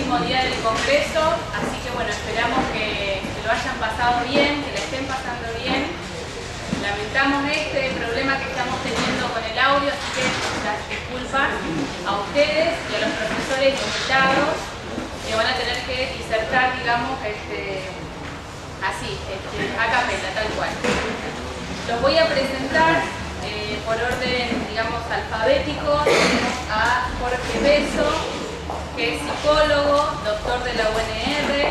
último día del Congreso, así que bueno, esperamos que lo hayan pasado bien, que la estén pasando bien. Lamentamos este problema que estamos teniendo con el audio, así que las disculpas a ustedes y a los profesores invitados que van a tener que disertar, digamos, así, a capela, tal cual. Los voy a presentar por orden, digamos, alfabético. Tenemos a Jorge Beso, que es psicólogo, doctor de la UNR,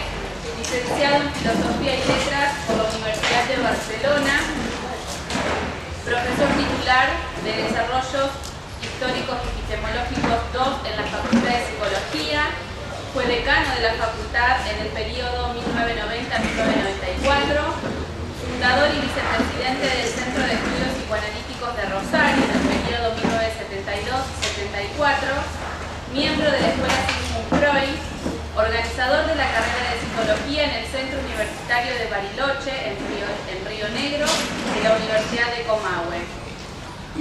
licenciado en Filosofía y Letras por la Universidad de Barcelona, profesor titular de Desarrollos Históricos y Epistemológicos 2 en la Facultad de Psicología, fue decano de la facultad en el periodo 1990-1994, fundador y vicepresidente del Centro de Estudios Psicoanalíticos de Rosario en el periodo 1972-74, miembro de la Escuela Sigmund Freud, organizador de la carrera de Psicología en el Centro Universitario de Bariloche, en Río Negro, de la Universidad de Comahue.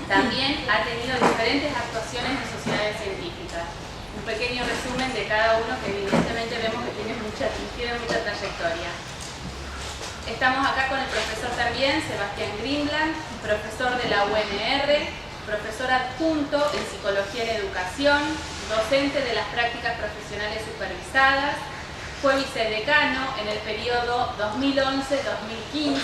También ha tenido diferentes actuaciones en sociedades científicas. Un pequeño resumen de cada uno que evidentemente vemos que tiene mucha trayectoria. Estamos acá con el profesor también, Sebastián Grimland, profesor de la UNR, profesor adjunto en Psicología en Educación, docente de las prácticas profesionales supervisadas, fue vicedecano en el periodo 2011-2015,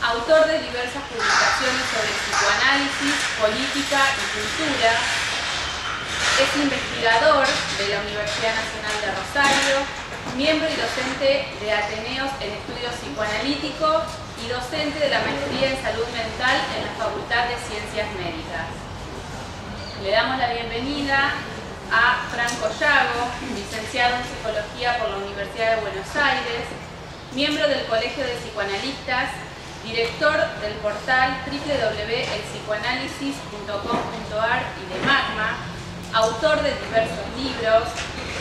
autor de diversas publicaciones sobre psicoanálisis, política y cultura, es investigador de la Universidad Nacional de Rosario, miembro y docente de Ateneos en Estudios Psicoanalíticos y docente de la Maestría en Salud Mental en la Facultad de Ciencias Médicas. Le damos la bienvenida a Franco Yago, licenciado en Psicología por la Universidad de Buenos Aires, miembro del Colegio de Psicoanalistas, director del portal www.elpsicoanálisis.com.ar y de Magma, autor de diversos libros,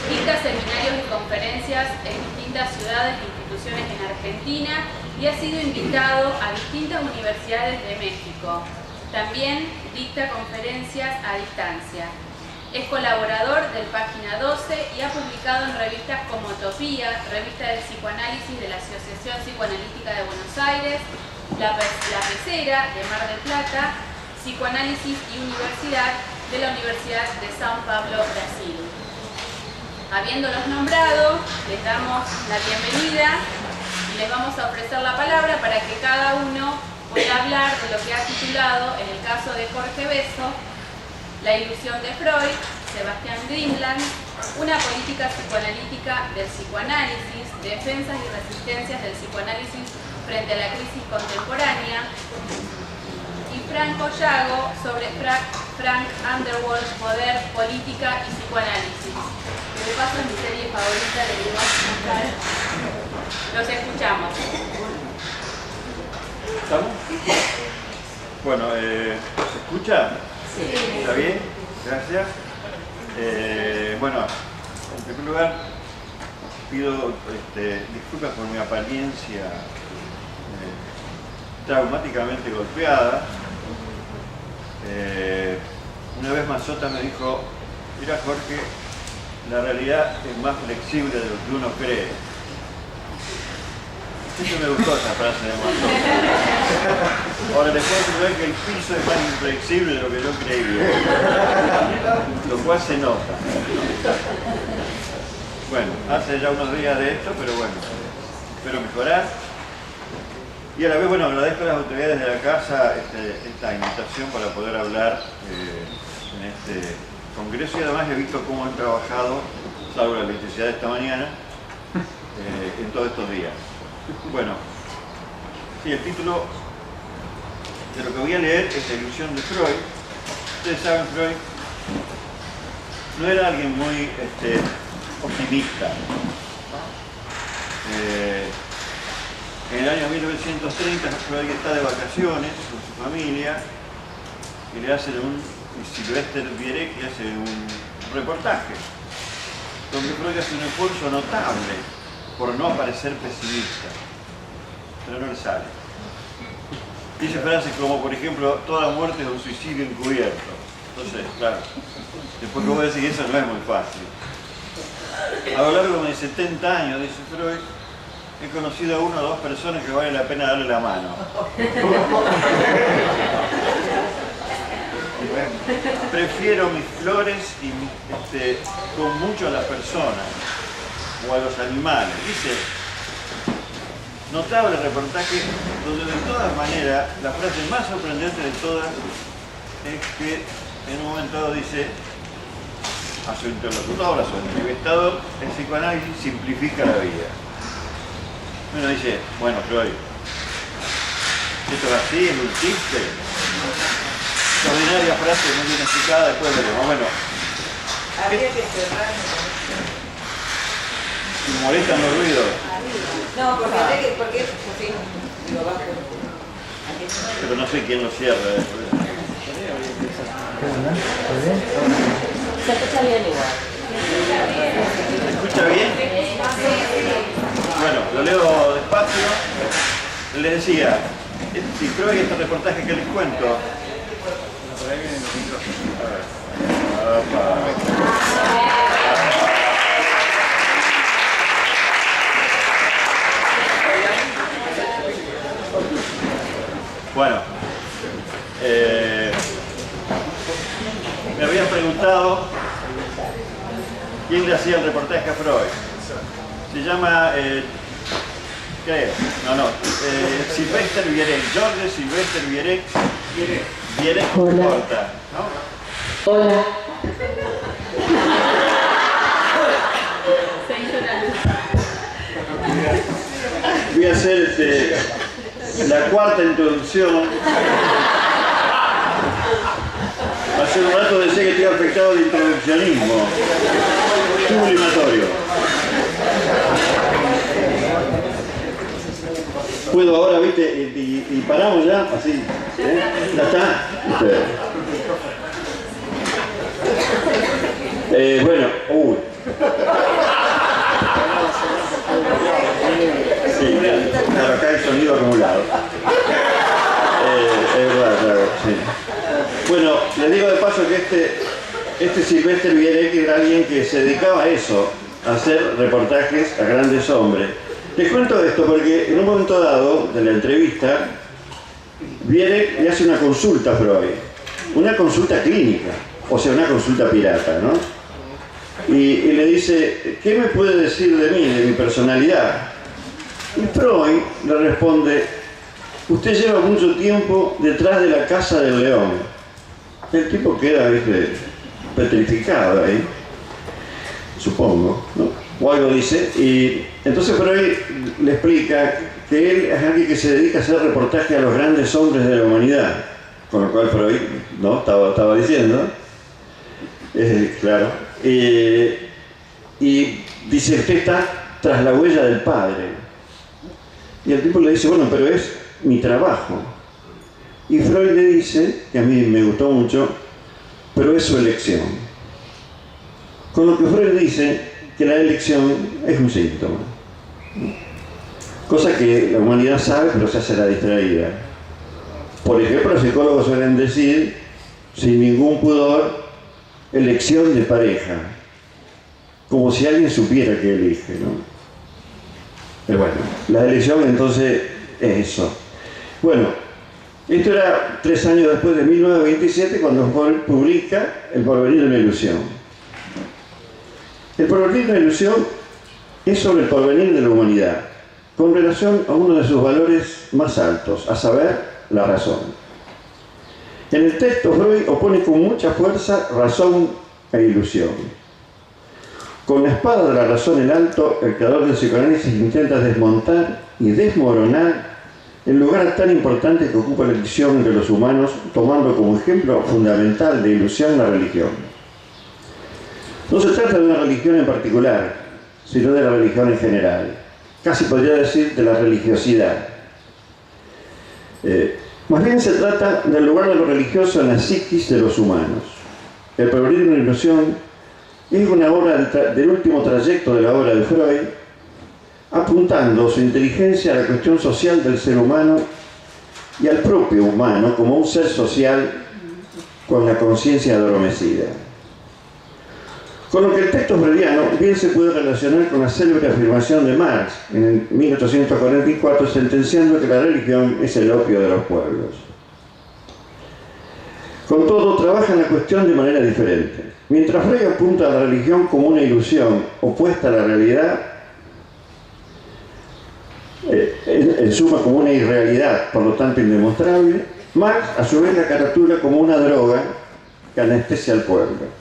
dicta seminarios y conferencias en distintas ciudades e instituciones en Argentina y ha sido invitado a distintas universidades de México. También dicta conferencias a distancia. Es colaborador del Página 12 y ha publicado en revistas como Utopía, Revista del Psicoanálisis de la Asociación Psicoanalítica de Buenos Aires, La Pecera de Mar del Plata, Psicoanálisis y Universidad de la Universidad de São Paulo, Brasil. Habiéndolos nombrado, les damos la bienvenida y les vamos a ofrecer la palabra para que cada uno pueda hablar de lo que ha titulado, en el caso de Jorge Beso, La ilusión de Freud, Sebastián Grimland, una política psicoanalítica del psicoanálisis, defensas y resistencias del psicoanálisis frente a la crisis contemporánea, y Franco Yago sobre Frank Underwood, poder, política y psicoanálisis. De paso es mi serie favorita de Iván. Los escuchamos. ¿Estamos? Bueno, ¿se escucha? Sí. ¿Está bien? Gracias. Bueno, en primer lugar, pido disculpas por mi apariencia traumáticamente golpeada. Una vez Mazota me dijo, mira Jorge, la realidad es más flexible de lo que uno cree. Siempre me gustó esa frase de Mazota. Ahora les puedo decir que el piso es más inflexible de lo que yo creía, lo cual se nota. Bueno, hace ya unos días de esto, pero bueno, espero mejorar. Y a la vez, bueno, agradezco a las autoridades de la casa esta invitación para poder hablar en este congreso, y además he visto cómo han trabajado, salvo la electricidad de esta mañana, en todos estos días. Bueno, sí, el título de lo que voy a leer es La ilusión de Freud. Ustedes saben, Freud no era alguien muy optimista. En el año 1930 Freud está de vacaciones con su familia y le hacen y Sylvester Bierek le hace un reportaje donde Freud hace un esfuerzo notable por no parecer pesimista, pero no le sale. Dice frases como, por ejemplo, toda muerte es un suicidio encubierto. Entonces, claro, después que vos decís eso no es muy fácil. A lo largo de mis 70 años, dice Freud, he conocido a una o dos personas que vale la pena darle la mano. Prefiero mis flores y con mucho a las personas o a los animales. Dice, notable reportaje donde de todas maneras la frase más sorprendente de todas es que en un momento dado dice a su interlocutor, a su entrevistado, el psicoanálisis simplifica la vida. Bueno, dice, bueno, Freud, esto es así, es un chiste. Extraordinaria frase, muy bien explicada, después veremos. Bueno, habría que cerrar. ¿me molestan los ruidos? No, porque sí, digo, bajo. Pero no sé quién lo cierra. Se escucha bien igual. ¿Se escucha bien? Bueno, lo leo despacio. Les decía, si creo que este reportaje que les cuento. Bueno, me habían preguntado quién le hacía el reportaje a Freud. Se llama, creo, Sylvester Vierek, Georges Sylvester Vierek. Vierek corta, ¿no? Hola. Se hizo la luz. Voy a hacer la cuarta introducción. Hace un rato decía que estoy afectado de introduccionismo sublimatorio. Puedo ahora, viste, y paramos ya, así. ¿Ya está? Bueno, sí, claro, acá hay sonido acumulado. Es verdad, claro, sí. Bueno, les digo de paso que este Sylvester Vierek era alguien que se dedicaba a eso, a hacer reportajes a grandes hombres. Les cuento esto porque en un momento dado de la entrevista, Vierek le hace una consulta a Freud, una consulta clínica, o sea, una consulta pirata, ¿no? Y le dice, ¿qué me puede decir de mí, de mi personalidad? Y Freud le responde, usted lleva mucho tiempo detrás de la casa del león. El tipo queda, ¿viste?, petrificado ahí, supongo, ¿no? O algo dice, y entonces Freud le explica que él es alguien que se dedica a hacer reportaje a los grandes hombres de la humanidad, con lo cual Freud, ¿no?, estaba diciendo, claro, y dice, usted está tras la huella del padre. Y el tipo le dice, bueno, pero es mi trabajo. Y Freud le dice, que a mí me gustó mucho, pero es su elección. Con lo que Freud dice que la elección es un síntoma. Cosa que la humanidad sabe, pero se hace la distraída. Por ejemplo, los psicólogos suelen decir, sin ningún pudor, elección de pareja. Como si alguien supiera que elige, ¿no? Pero bueno, la elección entonces es eso. Bueno, esto era 3 años después de 1927, cuando publica El porvenir de una ilusión. El porvenir de una ilusión es sobre el porvenir de la humanidad, con relación a uno de sus valores más altos, a saber, la razón. En el texto Freud opone con mucha fuerza razón e ilusión. Con la espada de la razón en alto, el creador del psicoanálisis intenta desmontar y desmoronar el lugar tan importante que ocupa la elección entre los humanos, tomando como ejemplo fundamental de ilusión la religión. No se trata de una religión en particular, sino de la religión en general. Casi podría decir de la religiosidad. Más bien se trata del lugar de lo religioso en la psiquis de los humanos. El porvenir de una ilusión es una obra del último trayecto de la obra de Freud, apuntando su inteligencia a la cuestión social del ser humano y al propio humano como un ser social con la conciencia adormecida. Con lo que el texto freudiano bien se puede relacionar con la célebre afirmación de Marx en 1844, sentenciando que la religión es el opio de los pueblos. Con todo, trabaja en la cuestión de manera diferente. Mientras Freud apunta a la religión como una ilusión opuesta a la realidad, en suma como una irrealidad, por lo tanto indemostrable, Marx a su vez la caratula como una droga que anestesia al pueblo.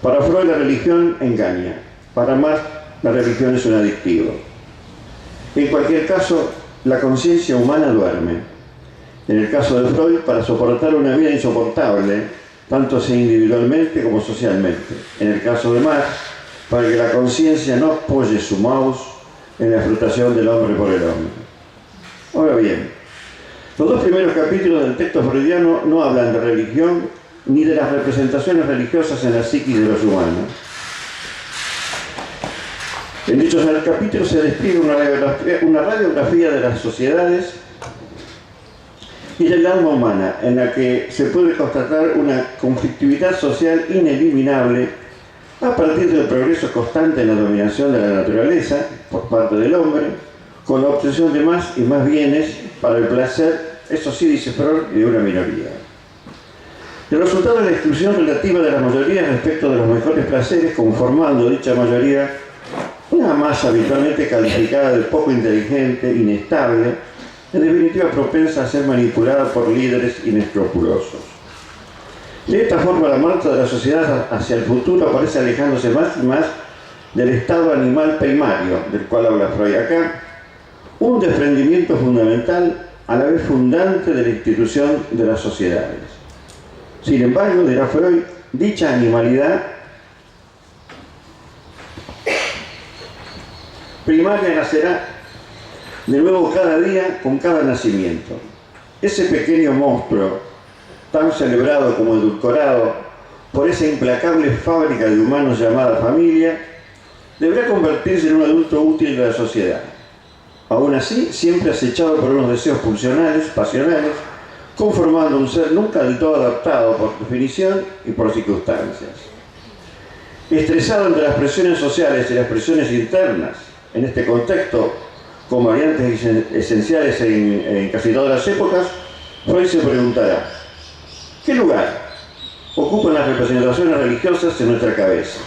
Para Freud la religión engaña, para Marx la religión es un adictivo. En cualquier caso, la conciencia humana duerme. En el caso de Freud, para soportar una vida insoportable, tanto sea individualmente como socialmente. En el caso de Marx, para que la conciencia no apoye su mouse en la explotación del hombre por el hombre. Ahora bien, los dos primeros capítulos del texto freudiano no hablan de religión ni de las representaciones religiosas en la psiquis de los humanos. En dichos capítulos se describe una radiografía de las sociedades y del alma humana, en la que se puede constatar una conflictividad social ineliminable a partir del progreso constante en la dominación de la naturaleza por parte del hombre, con la obtención de más y más bienes para el placer, eso sí dice Freud, de una minoría. El resultado es la exclusión relativa de la mayoría respecto de los mejores placeres, conformando dicha mayoría una masa habitualmente calificada de poco inteligente, inestable, en definitiva propensa a ser manipulada por líderes inescrupulosos. De esta forma, la marcha de la sociedad hacia el futuro parece alejándose más y más del estado animal primario, del cual habla Freud acá, un desprendimiento fundamental a la vez fundante de la institución de las sociedades. Sin embargo, dirá Freud, dicha animalidad primaria nacerá de nuevo cada día con cada nacimiento. Ese pequeño monstruo, tan celebrado como edulcorado por esa implacable fábrica de humanos llamada familia, deberá convertirse en un adulto útil de la sociedad. Aún así, siempre acechado por unos deseos pulsionales, pasionales, conformando un ser nunca del todo adaptado por definición y por circunstancias. Estresado entre las presiones sociales y las presiones internas, en este contexto, con variantes esenciales en casi todas las épocas, Freud se preguntará: ¿qué lugar ocupan las representaciones religiosas en nuestra cabeza?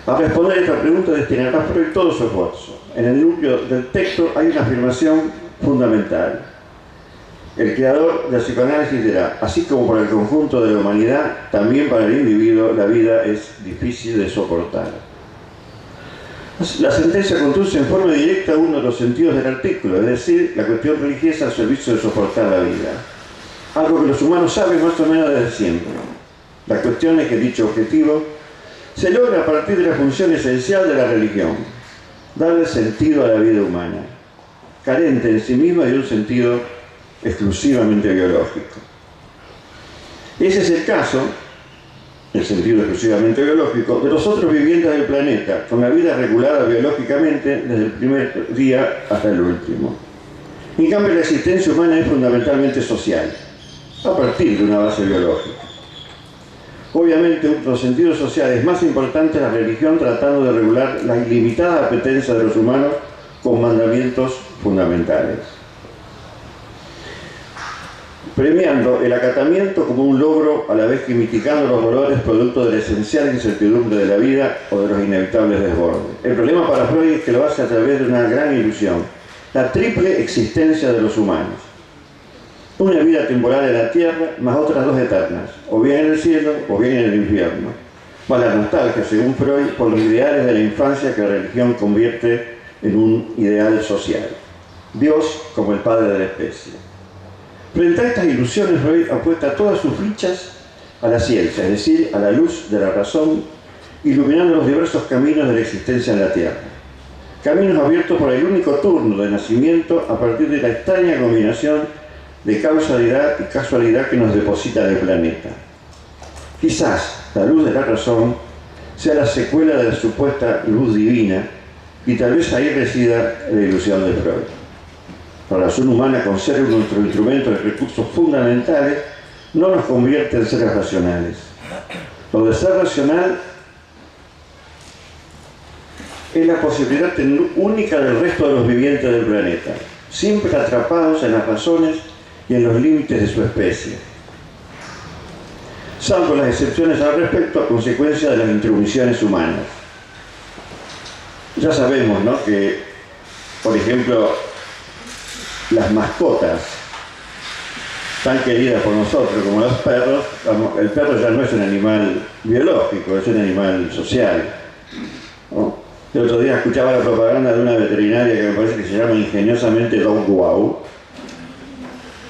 A responder esta pregunta destinará Freud todo su esfuerzo. En el núcleo del texto hay una afirmación fundamental. El creador del psicoanálisis dirá: así como para el conjunto de la humanidad, también para el individuo la vida es difícil de soportar. La sentencia conduce en forma directa a uno de los sentidos del artículo, es decir, la cuestión religiosa al servicio de soportar la vida. Algo que los humanos saben más o menos desde siempre. La cuestión es que dicho objetivo se logra a partir de la función esencial de la religión: darle sentido a la vida humana, carente en sí misma de un sentido exclusivamente biológico. Ese es el caso, el sentido exclusivamente biológico, de los otros vivientes del planeta, con la vida regulada biológicamente desde el primer día hasta el último. En cambio, la existencia humana es fundamentalmente social, a partir de una base biológica. Obviamente, uno de los sentidos sociales más importantes es la religión, tratando de regular la ilimitada apetencia de los humanos con mandamientos fundamentales, premiando el acatamiento como un logro, a la vez que mitigando los dolores producto de la esencial incertidumbre de la vida o de los inevitables desbordes. El problema para Freud es que lo hace a través de una gran ilusión: la triple existencia de los humanos. Una vida temporal en la tierra, más otras dos eternas, o bien en el cielo o bien en el infierno. Va la nostalgia, según Freud, por los ideales de la infancia que la religión convierte en un ideal social. Dios como el padre de la especie. Frente a estas ilusiones, Freud apuesta todas sus fichas a la ciencia, es decir, a la luz de la razón, iluminando los diversos caminos de la existencia en la Tierra. Caminos abiertos por el único turno de nacimiento a partir de la extraña combinación de causalidad y casualidad que nos deposita en el planeta. Quizás la luz de la razón sea la secuela de la supuesta luz divina, y tal vez ahí resida la ilusión de Freud. La razón humana, con ser nuestro instrumento de recursos fundamentales, no nos convierte en seres racionales. Lo de ser racional es la posibilidad única del resto de los vivientes del planeta, siempre atrapados en las razones y en los límites de su especie, salvo las excepciones al respecto a consecuencia de las intromisiones humanas. Ya sabemos, ¿no?, que, por ejemplo, las mascotas tan queridas por nosotros como los perros, el perro ya no es un animal biológico, es un animal social, ¿no? El otro día escuchaba la propaganda de una veterinaria que me parece que se llama ingeniosamente Dog Wow,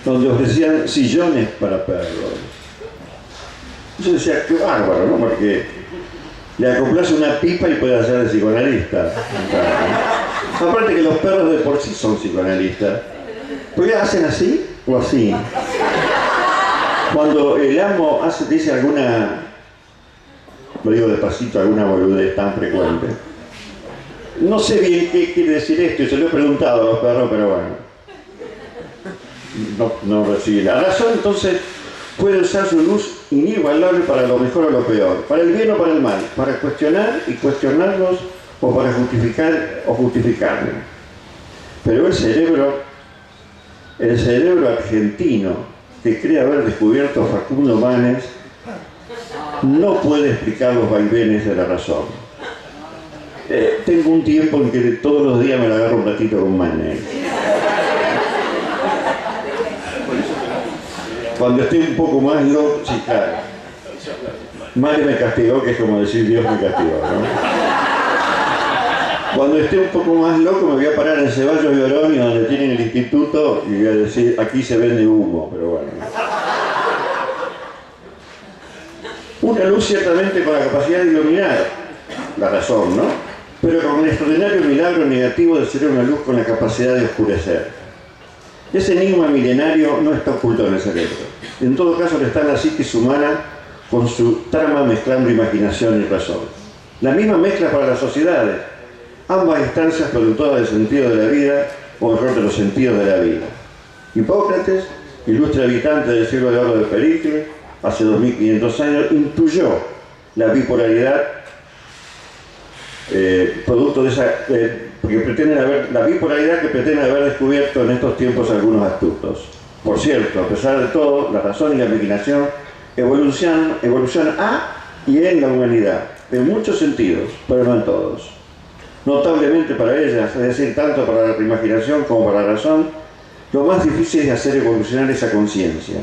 donde ofrecían sillones para perros. Yo decía, qué bárbaro, ¿no? Porque le acoplas una pipa y puede hacer de psicoanalista. Aparte que los perros de por sí son psicoanalistas. ¿Por qué hacen así o así? Cuando el amo dice alguna, lo digo despacito, alguna boludez tan frecuente. No sé bien qué quiere decir esto, y se lo he preguntado a los perros, pero bueno. No recibe. La razón, entonces, puede usar su luz inigualable para lo mejor o lo peor, para el bien o para el mal, para cuestionar y cuestionarnos, o para justificar o justificarnos. Pero el cerebro argentino que cree haber descubierto Facundo Manes no puede explicar los vaivenes de la razón. Tengo un tiempo en que todos los días me la agarro un ratito con Manes. Cuando esté un poco más loco, sí, claro. Manes me castigó, que es como decir Dios me castigó, ¿no? Cuando esté un poco más loco me voy a parar en Ceballos y Oroño, donde tienen el instituto, y voy a decir, aquí se vende humo, pero bueno. Una luz ciertamente con la capacidad de iluminar la razón, ¿no? Pero con un extraordinario milagro negativo de ser una luz con la capacidad de oscurecer. Ese enigma milenario no está oculto en el cerebro. En todo caso está en la psiquis humana con su trama mezclando imaginación y razón. La misma mezcla para las sociedades. Ambas instancias productoras del sentido de la vida, o mejor de los sentidos de la vida. Hipócrates, ilustre habitante del siglo de oro de Pericles, hace 2500 años, intuyó la bipolaridad producto de esa la bipolaridad que pretenden haber descubierto en estos tiempos algunos astutos. Por cierto, a pesar de todo, la razón y la imaginación evolucionan a y en la humanidad, en muchos sentidos, pero no en todos. Notablemente para ellas, es decir, tanto para la imaginación como para la razón, lo más difícil es hacer evolucionar esa conciencia,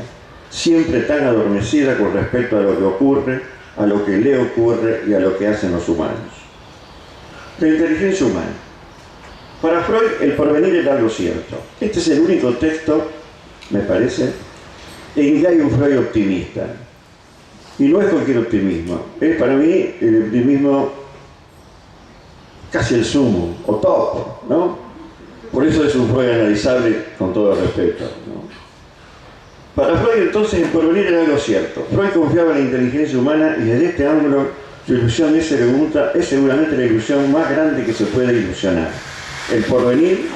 siempre tan adormecida con respecto a lo que ocurre, a lo que le ocurre y a lo que hacen los humanos. La inteligencia humana. Para Freud, el porvenir era algo cierto. Este es el único texto, me parece, en que hay un Freud optimista. Y no es cualquier optimismo. Es para mí el optimismo casi el sumo, o top, ¿no? Por eso es un Freud analizable con todo el respeto, ¿no? Para Freud, entonces, el porvenir era algo cierto. Freud confiaba en la inteligencia humana y desde este ángulo su ilusión es seguramente la ilusión más grande que se puede ilusionar. El porvenir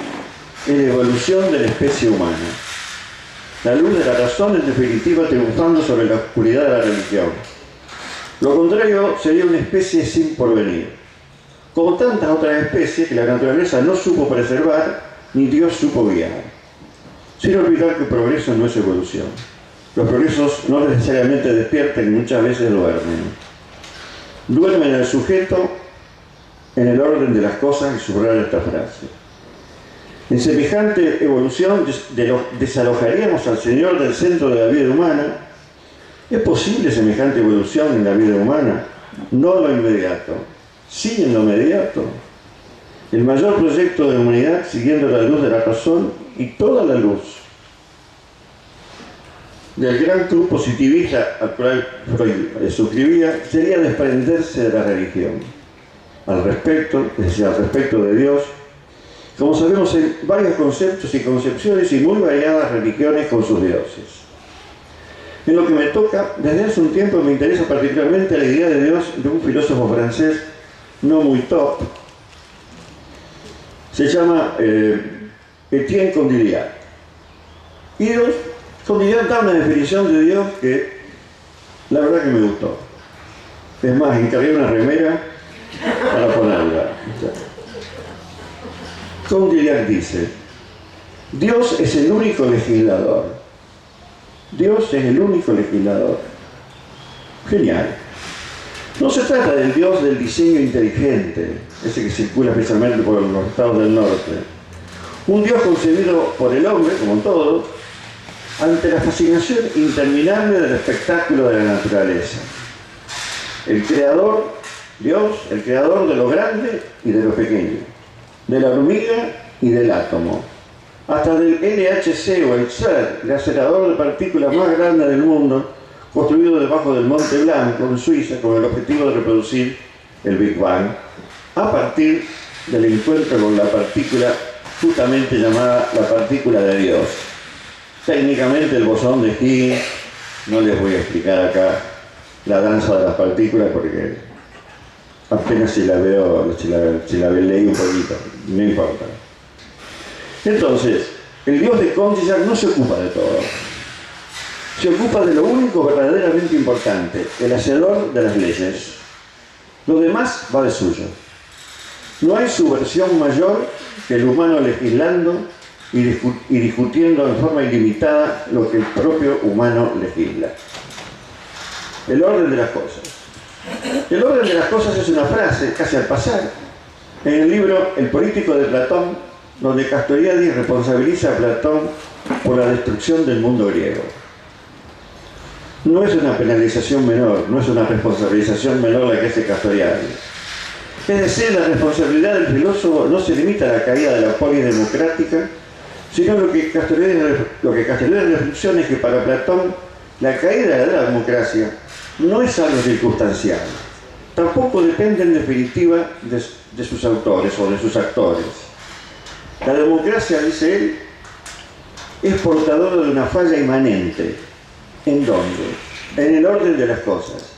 es la evolución de la especie humana. La luz de la razón, en definitiva, triunfando sobre la oscuridad de la religión. Lo contrario sería una especie sin porvenir, como tantas otras especies que la naturaleza no supo preservar ni Dios supo guiar. Sin olvidar que el progreso no es evolución. Los progresos no necesariamente despiertan y muchas veces duermen. Duermen el sujeto en el orden de las cosas, y subraya esta frase. En semejante evolución desalojaríamos al Señor del centro de la vida humana. ¿Es posible semejante evolución en la vida humana? No en lo inmediato, sí en lo inmediato. El mayor proyecto de la humanidad, siguiendo la luz de la razón y toda la luz del gran club positivista al cual Freud suscribía, sería desprenderse de la religión. Al respecto, es decir, al respecto de Dios, como sabemos, hay varios conceptos y concepciones y muy variadas religiones con sus dioses. En lo que me toca, desde hace un tiempo me interesa particularmente la idea de Dios de un filósofo francés no muy top. Se llama Etienne Condillac. Y Condillac da una definición de Dios que la verdad que me gustó. Es más, encargué una remera para ponerla. Condillac dice: Dios es el único legislador. Dios es el único legislador. Genial. No se trata del Dios del diseño inteligente, ese que circula especialmente por los estados del norte. Un Dios concebido por el hombre, como todos, ante la fascinación interminable del espectáculo de la naturaleza. El creador, Dios, el creador de lo grande y de lo pequeño, de la hormiga y del átomo, hasta del LHC o el CERN, el acelerador de partículas más grande del mundo, construido debajo del Monte Blanco, en Suiza, con el objetivo de reproducir el Big Bang, a partir del encuentro con la partícula justamente llamada la partícula de Dios. Técnicamente el bosón de Higgs, no les voy a explicar acá la danza de las partículas porque apenas si la veo, si la leí un poquito, no importa. Entonces, el Dios de Condillac no se ocupa de todo. Se ocupa de lo único verdaderamente importante, el hacedor de las leyes. Lo demás va de suyo. No hay subversión mayor que el humano legislando y discutiendo en forma ilimitada lo que el propio humano legisla. El orden de las cosas. El orden de las cosas es una frase, casi al pasar, en el libro El político de Platón, donde Castoriadis responsabiliza a Platón por la destrucción del mundo griego. No es una penalización menor, no es una responsabilización menor la que hace Castoriadis. Es decir, la responsabilidad del filósofo no se limita a la caída de la polis democrática, sino lo que Castoriadis reflexiona es que para Platón la caída de la democracia no es algo circunstancial, tampoco depende en definitiva de sus autores o de sus actores. La democracia, dice él, es portadora de una falla inmanente. ¿En dónde? En el orden de las cosas.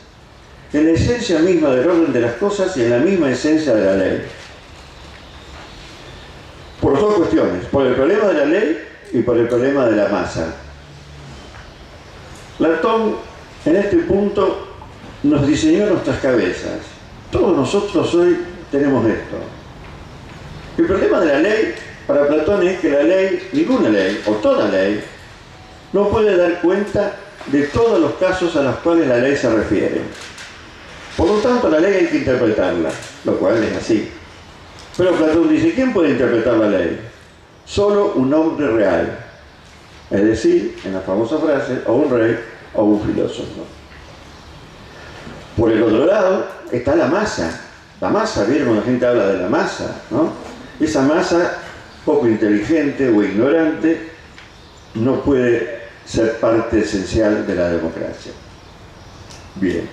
En la esencia misma del orden de las cosas y en la misma esencia de la ley. Por dos cuestiones, por el problema de la ley y por el problema de la masa. Platón, en este punto, nos diseñó nuestras cabezas. Todos nosotros hoy tenemos esto. El problema de la ley, para Platón, es que la ley, ninguna ley, o toda ley, no puede dar cuenta de todos los casos a los cuales la ley se refiere. Por lo tanto, la ley hay que interpretarla, lo cual es así. Pero Platón dice, ¿quién puede interpretar la ley? Solo un hombre real. Es decir, en la famosa frase, o un rey o un filósofo. Por el otro lado está la masa. La masa, ¿vieron cuando la gente habla de la masa? ¿No? Esa masa, poco inteligente o ignorante, no puede ser parte esencial de la democracia. Bien.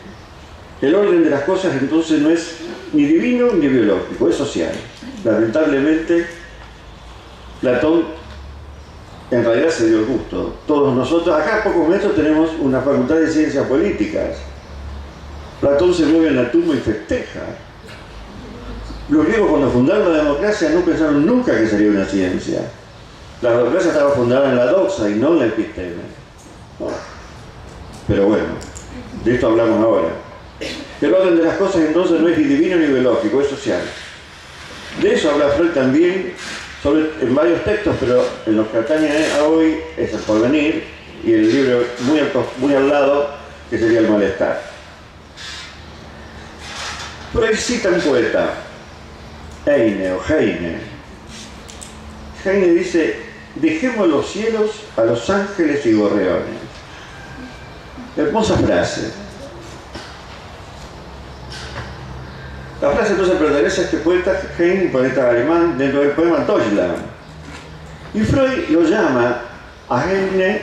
El orden de las cosas entonces no es ni divino ni biológico, es social. Lamentablemente, Platón en realidad se dio el gusto. Todos nosotros, acá a pocos metros tenemos una facultad de ciencias políticas. Platón se mueve en la tumba y festeja. Los griegos cuando fundaron la democracia no pensaron nunca que sería una ciencia. La democracia estaba fundada en la doxa y no en la episteme. No. Pero bueno, de esto hablamos ahora. El orden de las cosas entonces no es ni divino ni biológico, es social. De eso habla Freud también en varios textos, pero en los que atañe a hoy es El porvenir y el libro muy al lado, que sería El malestar. Freud cita un poeta, Heine. Heine dice: dejemos los cielos a los ángeles y gorriones. Hermosa frase. La frase entonces pertenece a este poeta Heine, poeta alemán, dentro del poema Deutschland. Y Freud lo llama a Heine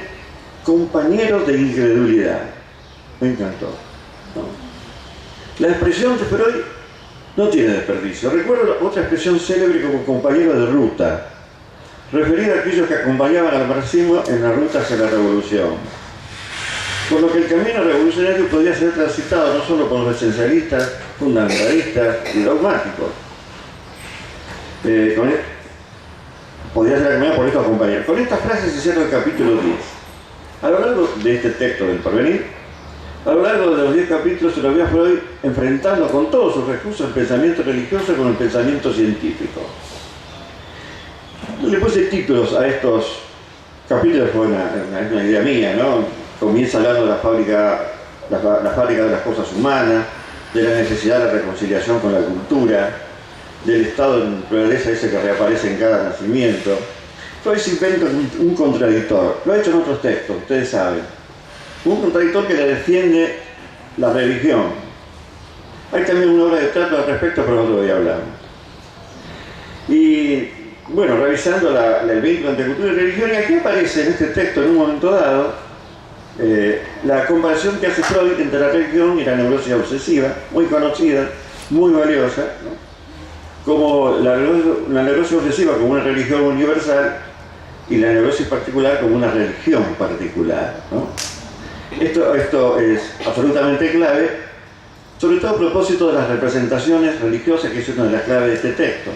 compañero de incredulidad. Me encantó, ¿no? La expresión de Freud no tiene desperdicio. Recuerdo otra expresión célebre como compañero de ruta, referida a aquellos que acompañaban al marxismo en la ruta hacia la revolución. Por lo que el camino revolucionario podía ser transitado no solo por los esencialistas, fundamentalistas y dogmáticos. Podría ser acompañado por estos compañeros. Con esta frase se cierra el capítulo 10. A lo largo de este texto del porvenir, a lo largo de los 10 capítulos se lo ve a Freud enfrentando con todos sus recursos el pensamiento religioso con el pensamiento científico. le puse títulos a estos capítulos, fue una idea mía, ¿no? Comienza hablando de la fábrica de las cosas humanas, de la necesidad de la reconciliación con la cultura, del estado de naturaleza ese que reaparece en cada nacimiento. Freud se inventa un contradictor, lo ha hecho en otros textos, ustedes saben. Un contradictor que le defiende la religión. Hay también una obra de teatro al respecto, pero otro día hablamos. Y bueno, revisando el vínculo entre cultura y religión, y aquí aparece en este texto, en un momento dado, la comparación que hace Freud entre la religión y la neurosis obsesiva, muy conocida, muy valiosa, ¿no? Como la neurosis obsesiva como una religión universal y la neurosis particular como una religión particular, ¿no? Esto es absolutamente clave, sobre todo a propósito de las representaciones religiosas, que es una de las claves de este texto.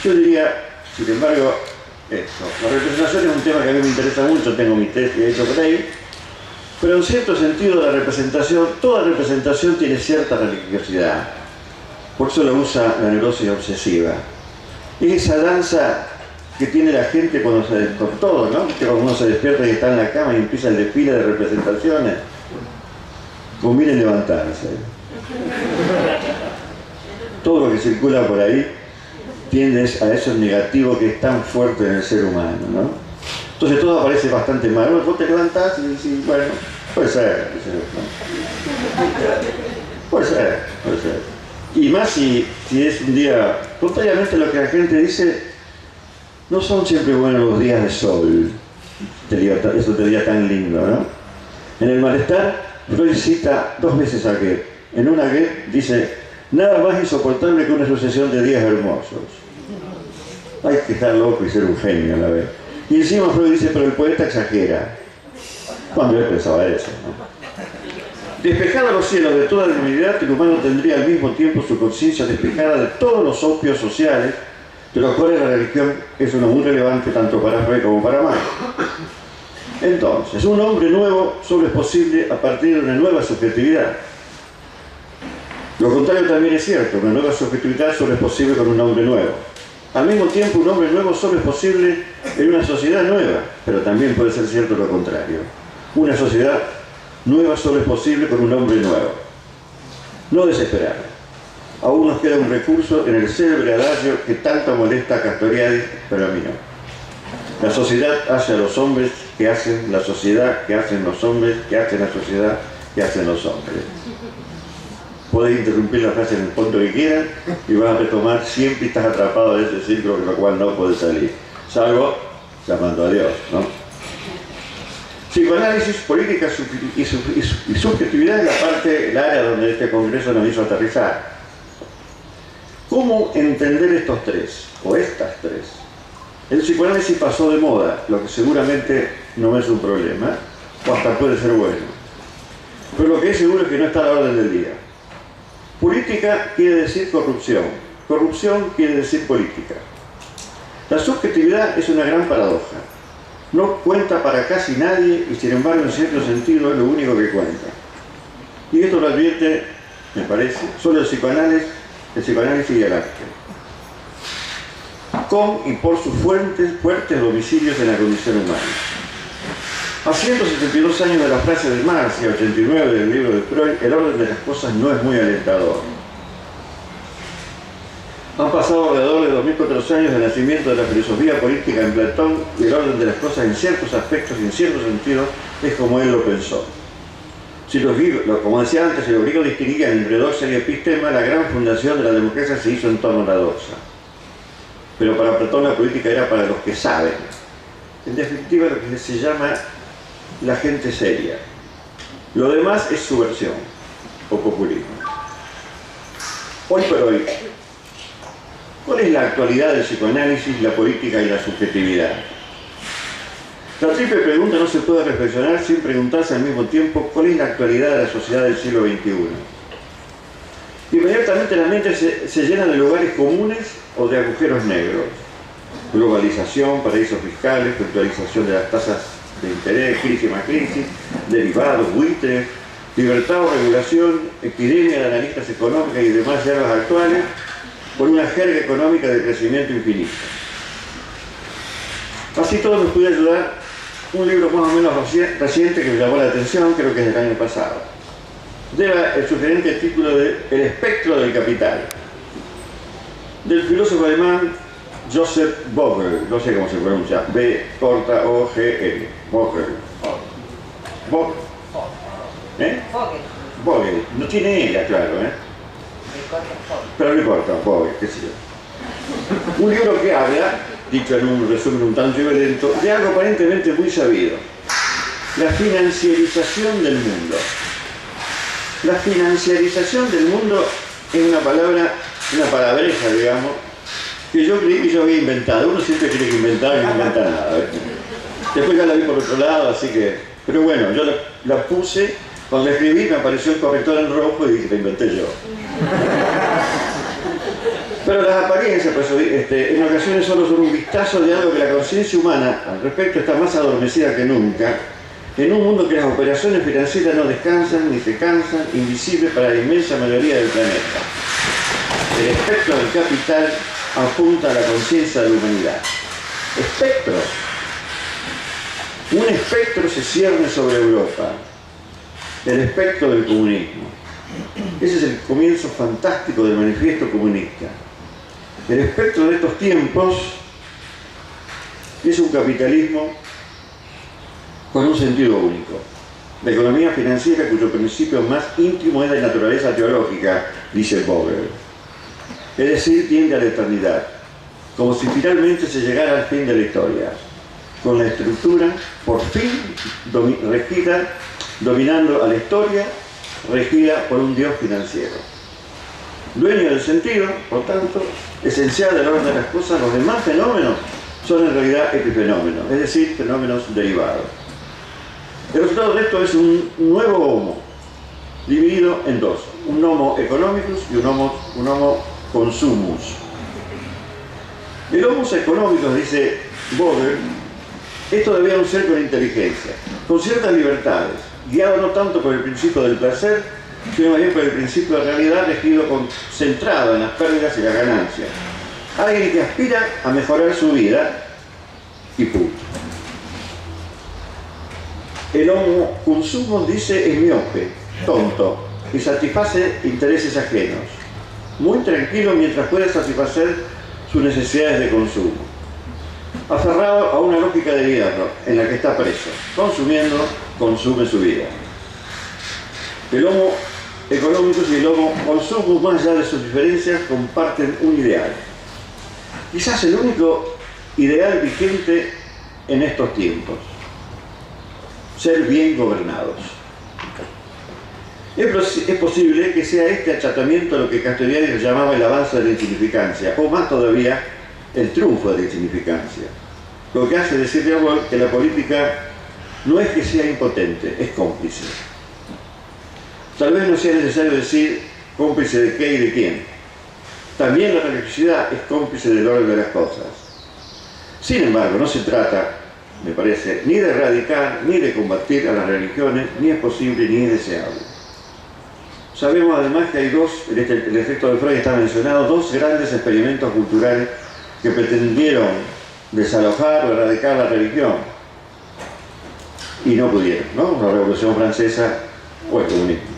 Yo diría, sin embargo, esto. La representación es un tema que a mí me interesa mucho, tengo mi tesis hecho por ahí, pero en cierto sentido la representación, toda representación tiene cierta religiosidad. Por eso lo usa la neurosis obsesiva. Es esa danza que tiene la gente con todo, ¿no? Que cuando uno se despierta y está en la cama y empieza el desfile de representaciones, conviene levantarse. Todo lo que circula por ahí tiende a eso negativo que es tan fuerte en el ser humano, ¿no? Entonces todo parece bastante mal. Bueno, vos te levantás y decís, bueno, puede ser, ¿no? Puede ser. Y más si es un día, contrariamente a lo que la gente dice, no son siempre buenos los días de sol. Eso te diría tan lindo, ¿no? En el malestar, Freud cita 2 veces a Goethe. En una Goethe dice, nada más insoportable que una sucesión de días hermosos. Hay que estar loco y ser un genio a la vez. Y encima Freud dice, pero el poeta exagera. Cuando él pensaba eso, ¿no? Despejada los cielos de toda divinidad, el humano tendría al mismo tiempo su conciencia despejada de todos los opios sociales, de los cuales la religión es uno muy relevante tanto para Freud como para Marx. Entonces, un hombre nuevo solo es posible a partir de una nueva subjetividad. Lo contrario también es cierto, una nueva subjetividad solo es posible con un hombre nuevo. Al mismo tiempo, un hombre nuevo solo es posible en una sociedad nueva, pero también puede ser cierto lo contrario. Una sociedad nueva solo es posible con un hombre nuevo. No desesperar. Aún nos queda un recurso en el célebre adagio que tanto molesta a Castoriadis, pero a mí no. La sociedad hace a los hombres que hacen la sociedad, que hacen los hombres, que hacen la sociedad, que hacen los hombres. Podéis interrumpir la frase en el punto que quieran y vas a retomar, siempre estás atrapado en ese círculo de lo cual no puedes salir, salvo llamando a Dios, ¿no? Psicoanálisis, política y subjetividad es el área donde este congreso nos hizo aterrizar. ¿Cómo entender estos tres, o estas tres? El psicoanálisis pasó de moda, lo que seguramente no es un problema, o hasta puede ser bueno. Pero lo que es seguro es que no está a la orden del día. Política quiere decir corrupción. Corrupción quiere decir política. La subjetividad es una gran paradoja. No cuenta para casi nadie y sin embargo en cierto sentido es lo único que cuenta. Y esto lo advierte, me parece, solo el psicoanálisis y el arte. Con y por sus fuertes domicilios en la condición humana. A 172 años de la frase de Marx y a 89 del libro de Freud, el orden de las cosas no es muy alentador. Han pasado alrededor de 2400 años del nacimiento de la filosofía política en Platón y el orden de las cosas en ciertos aspectos y en ciertos sentidos es como él lo pensó. Como decía antes, si los griegos distinguían entre doxa y epistema, la gran fundación de la democracia se hizo en torno a la doxa. Pero para Platón la política era para los que saben. En definitiva, lo que se llama la gente seria. Lo demás es subversión o populismo. Hoy por hoy, ¿cuál es la actualidad del psicoanálisis, la política y la subjetividad? La triple pregunta no se puede reflexionar sin preguntarse al mismo tiempo cuál es la actualidad de la sociedad del siglo XXI. Inmediatamente la mente se llena de lugares comunes o de agujeros negros. Globalización, paraísos fiscales, fluctuación de las tasas de interés, crisis más crisis, derivados, buitres, libertad o regulación, epidemia de analistas económicas y demás hierbas actuales, por una jerga económica de crecimiento infinito. Así todo me pude ayudar un libro más o menos reciente que me llamó la atención, creo que es del año pasado. Lleva el sugerente título de El espectro del capital, del filósofo alemán Joseph Vogel, no sé cómo se pronuncia, B-O-G-L, Vogel. Vogel. Vogel, no tiene ella, claro, pero no importa, Vogel, qué sé yo. Un libro que habla, dicho en un resumen un tanto violento, de algo aparentemente muy sabido: la financiarización del mundo. La financiarización del mundo es una palabreja, digamos, que yo creí que yo había inventado. Uno siempre cree que inventar y no inventa nada. Después ya la vi por otro lado, así que... Pero bueno, yo la puse, cuando la escribí me apareció el corrector en rojo y dije, la inventé yo. Pero las apariencias, pues, en ocasiones solo son un vistazo de algo que la conciencia humana al respecto está más adormecida que nunca, en un mundo que las operaciones financieras no descansan ni se cansan, invisibles para la inmensa mayoría del planeta. El espectro del capital apunta a la conciencia de la humanidad. Espectro. Un espectro se cierne sobre Europa. El espectro del comunismo. Ese es el comienzo fantástico del manifiesto comunista. El espectro de estos tiempos es un capitalismo con un sentido único. La economía financiera, cuyo principio más íntimo es de naturaleza teológica, dice Vogel. Es decir, tiende a la eternidad, como si finalmente se llegara al fin de la historia, con la estructura, por fin, regida, dominando a la historia, regida por un Dios financiero. Dueño del sentido, por tanto, esencial del orden de las cosas, los demás fenómenos son en realidad epifenómenos, es decir, fenómenos derivados. El resultado de esto es un nuevo homo, dividido en dos: un homo economicus y un homo consumus. El homo economicus, dice Vogel, es todavía un ser con inteligencia, con ciertas libertades, guiado no tanto por el principio del placer, sino más bien por el principio de realidad, centrado en las pérdidas y las ganancias. Alguien que aspira a mejorar su vida y punto. El homo consumos, dice, es miope, tonto, y satisface intereses ajenos. Muy tranquilo mientras puede satisfacer sus necesidades de consumo. Aferrado a una lógica de hierro en la que está preso. Consumiendo, consume su vida. El homo económicos y el homo consumos, más allá de sus diferencias, comparten un ideal. Quizás el único ideal vigente en estos tiempos: ser bien gobernados. Es posible que sea este achatamiento lo que Castiglione llamaba el avance de la insignificancia, o más todavía, el triunfo de la insignificancia. Lo que hace decir de Vogel que la política no es que sea impotente, es cómplice. Tal vez no sea necesario decir cómplice de qué y de quién. También la religiosidad es cómplice del orden de las cosas. Sin embargo, no se trata, me parece, ni de erradicar ni de combatir a las religiones, ni es posible ni es deseable. Sabemos además que hay el efecto de Freud está mencionado, dos grandes experimentos culturales que pretendieron desalojar o erradicar la religión y no pudieron, ¿no? La Revolución Francesa o el comunismo.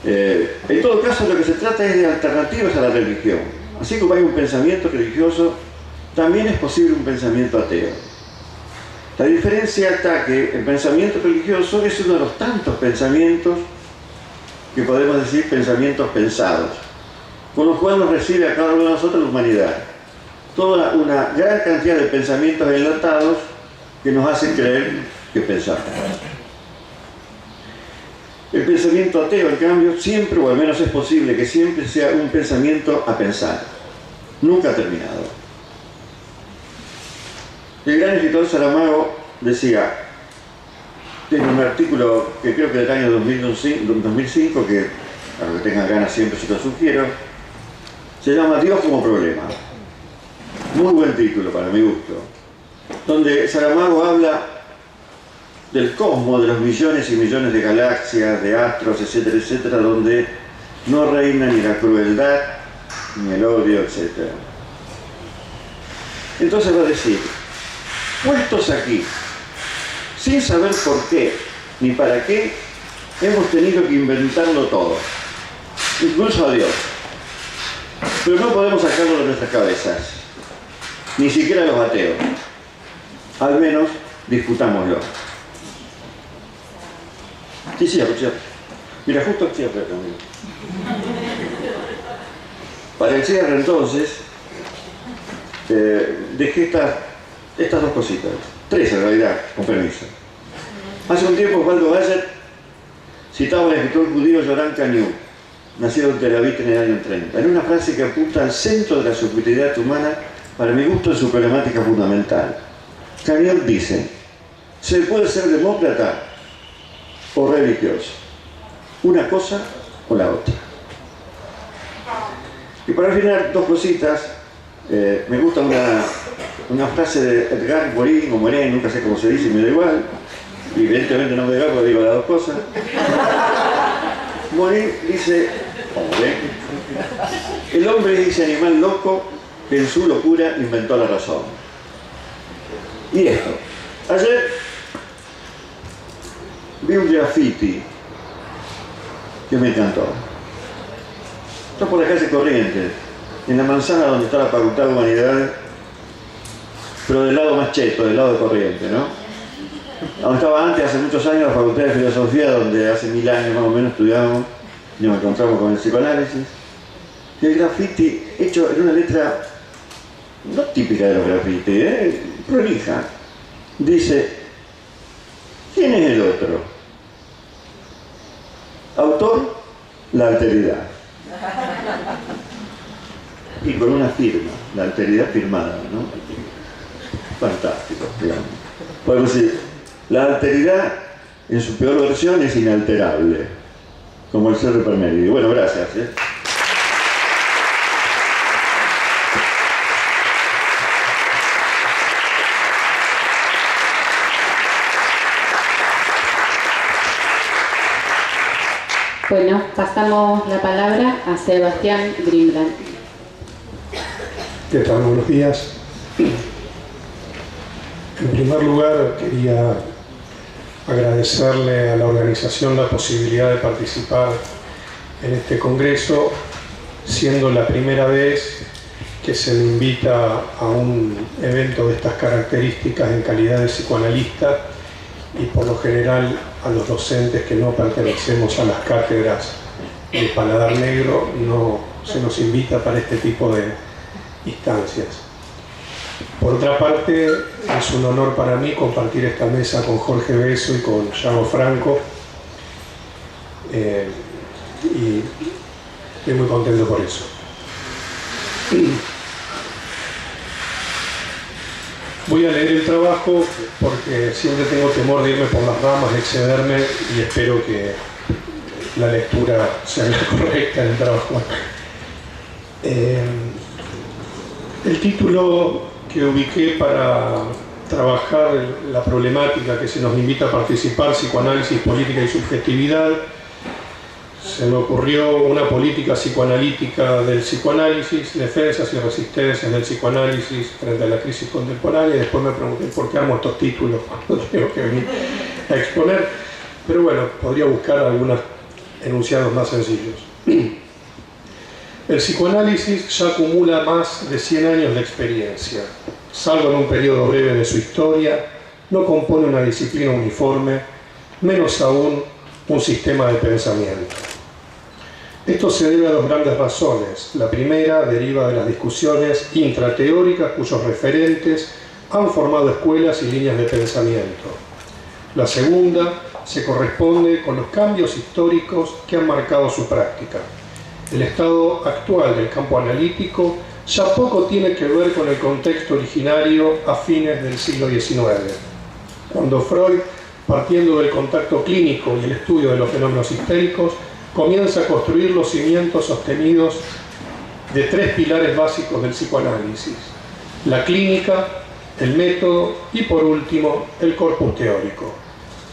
En todo caso, lo que se trata es de alternativas a la religión. Así como hay un pensamiento religioso, también es posible un pensamiento ateo. La diferencia está que el pensamiento religioso es uno de los tantos pensamientos que podemos decir pensamientos pensados, con los cuales nos recibe a cada uno de nosotros la humanidad. Toda una gran cantidad de pensamientos enlatados que nos hacen creer que pensamos. El pensamiento ateo, en cambio, siempre, o al menos es posible que siempre sea un pensamiento a pensar, nunca terminado. El gran escritor Saramago decía, tiene un artículo que creo que del año 2005, que a los que tengan ganas siempre se lo sugiero, se llama Dios como problema. Muy buen título para mi gusto, donde Saramago habla del cosmos, de los millones y millones de galaxias, de astros, etcétera, etcétera, donde no reina ni la crueldad, ni el odio, etcétera. Entonces va a decir, puestos aquí, sin saber por qué ni para qué, hemos tenido que inventarlo todo, incluso a Dios. Pero no podemos sacarlo de nuestras cabezas, ni siquiera los ateos. Al menos discutámoslo. Sí, cierra. Mira, justo cierra también. Para el cierre, entonces, dejé estas dos cositas. Tres, en realidad, con permiso. Hace un tiempo, Osvaldo Bayer citaba al escritor judío Yoram Kaniuk, nacido en Tel Aviv en el año 30, en una frase que apunta al centro de la subjetividad humana, para mi gusto, en su problemática fundamental. Kaniuk dice, se puede ser demócrata o religioso, una cosa o la otra. Y para final, dos cositas. Me gusta una frase de Edgar Morin, o Morin, nunca sé cómo se dice, me da igual. Y evidentemente no me da igual porque digo las dos cosas. Morin dice, el hombre es ese animal loco que en su locura inventó la razón. Y esto, ayer vi un graffiti que me encantó. Está por la calle Corrientes, en la manzana donde está la Facultad de Humanidades, pero del lado más cheto, del lado de Corrientes, ¿no? Donde estaba antes, hace muchos años, la Facultad de Filosofía, donde hace 1000 años más o menos estudiábamos y nos encontramos con el psicoanálisis. Y el graffiti hecho en una letra no típica de los grafitis, prolija. Dice, ¿quién es el otro? Autor, la alteridad. Y con una firma, la alteridad firmada, ¿no? Fantástico, digamos. Podemos decir, la alteridad en su peor versión es inalterable, como el ser de Parmenides. Bueno, gracias. Bueno, pasamos la palabra a Sebastián Grimbrand. ¿Qué tal? Buenos días. En primer lugar, quería agradecerle a la organización la posibilidad de participar en este congreso, siendo la primera vez que se me invita a un evento de estas características en calidad de psicoanalista, y por lo general a los docentes que no pertenecemos a las cátedras de Paladar Negro no se nos invita para este tipo de instancias. Por otra parte, es un honor para mí compartir esta mesa con Jorge Besso y con Yago Franco, y estoy muy contento por eso. Voy a leer el trabajo porque siempre tengo temor de irme por las ramas, de excederme, y espero que la lectura sea la correcta en el trabajo. El título que ubiqué para trabajar la problemática que se nos invita a participar, psicoanálisis, política y subjetividad, se me ocurrió una política psicoanalítica del psicoanálisis, defensas y resistencias del psicoanálisis frente a la crisis contemporánea, y después me pregunté por qué armo estos títulos cuando tengo que venir a exponer, pero bueno, podría buscar algunos enunciados más sencillos. El psicoanálisis ya acumula más de 100 años de experiencia. Salvo en un periodo breve de su historia, no compone una disciplina uniforme, menos aún un sistema de pensamiento. Esto se debe a dos grandes razones. La primera deriva de las discusiones intrateóricas cuyos referentes han formado escuelas y líneas de pensamiento. La segunda se corresponde con los cambios históricos que han marcado su práctica. El estado actual del campo analítico ya poco tiene que ver con el contexto originario a fines del siglo XIX, cuando Freud, partiendo del contacto clínico y el estudio de los fenómenos histéricos, comienza a construir los cimientos sostenidos de tres pilares básicos del psicoanálisis: la clínica, el método y, por último, el corpus teórico.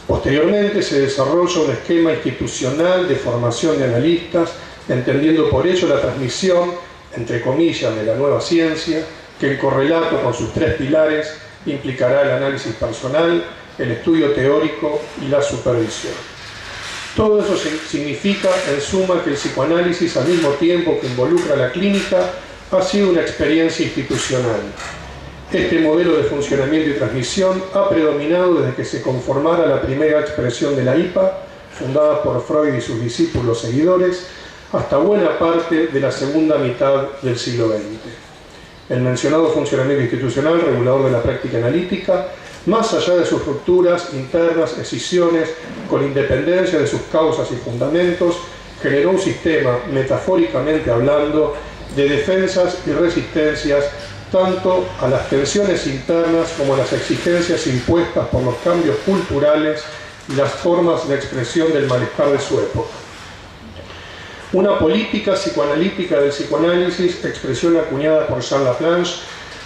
Posteriormente se desarrolla un esquema institucional de formación de analistas, entendiendo por ello la transmisión, entre comillas, de la nueva ciencia que en correlato con sus tres pilares implicará el análisis personal, el estudio teórico y la supervisión. Todo eso significa, en suma, que el psicoanálisis, al mismo tiempo que involucra la clínica, ha sido una experiencia institucional. Este modelo de funcionamiento y transmisión ha predominado desde que se conformara la primera expresión de la IPA, fundada por Freud y sus discípulos seguidores, hasta buena parte de la segunda mitad del siglo XX. El mencionado funcionamiento institucional, regulador de la práctica analítica, más allá de sus rupturas internas, escisiones, con independencia de sus causas y fundamentos, generó un sistema, metafóricamente hablando, de defensas y resistencias tanto a las tensiones internas como a las exigencias impuestas por los cambios culturales y las formas de expresión del malestar de su época. Una política psicoanalítica del psicoanálisis, expresión acuñada por Jean Laplanche,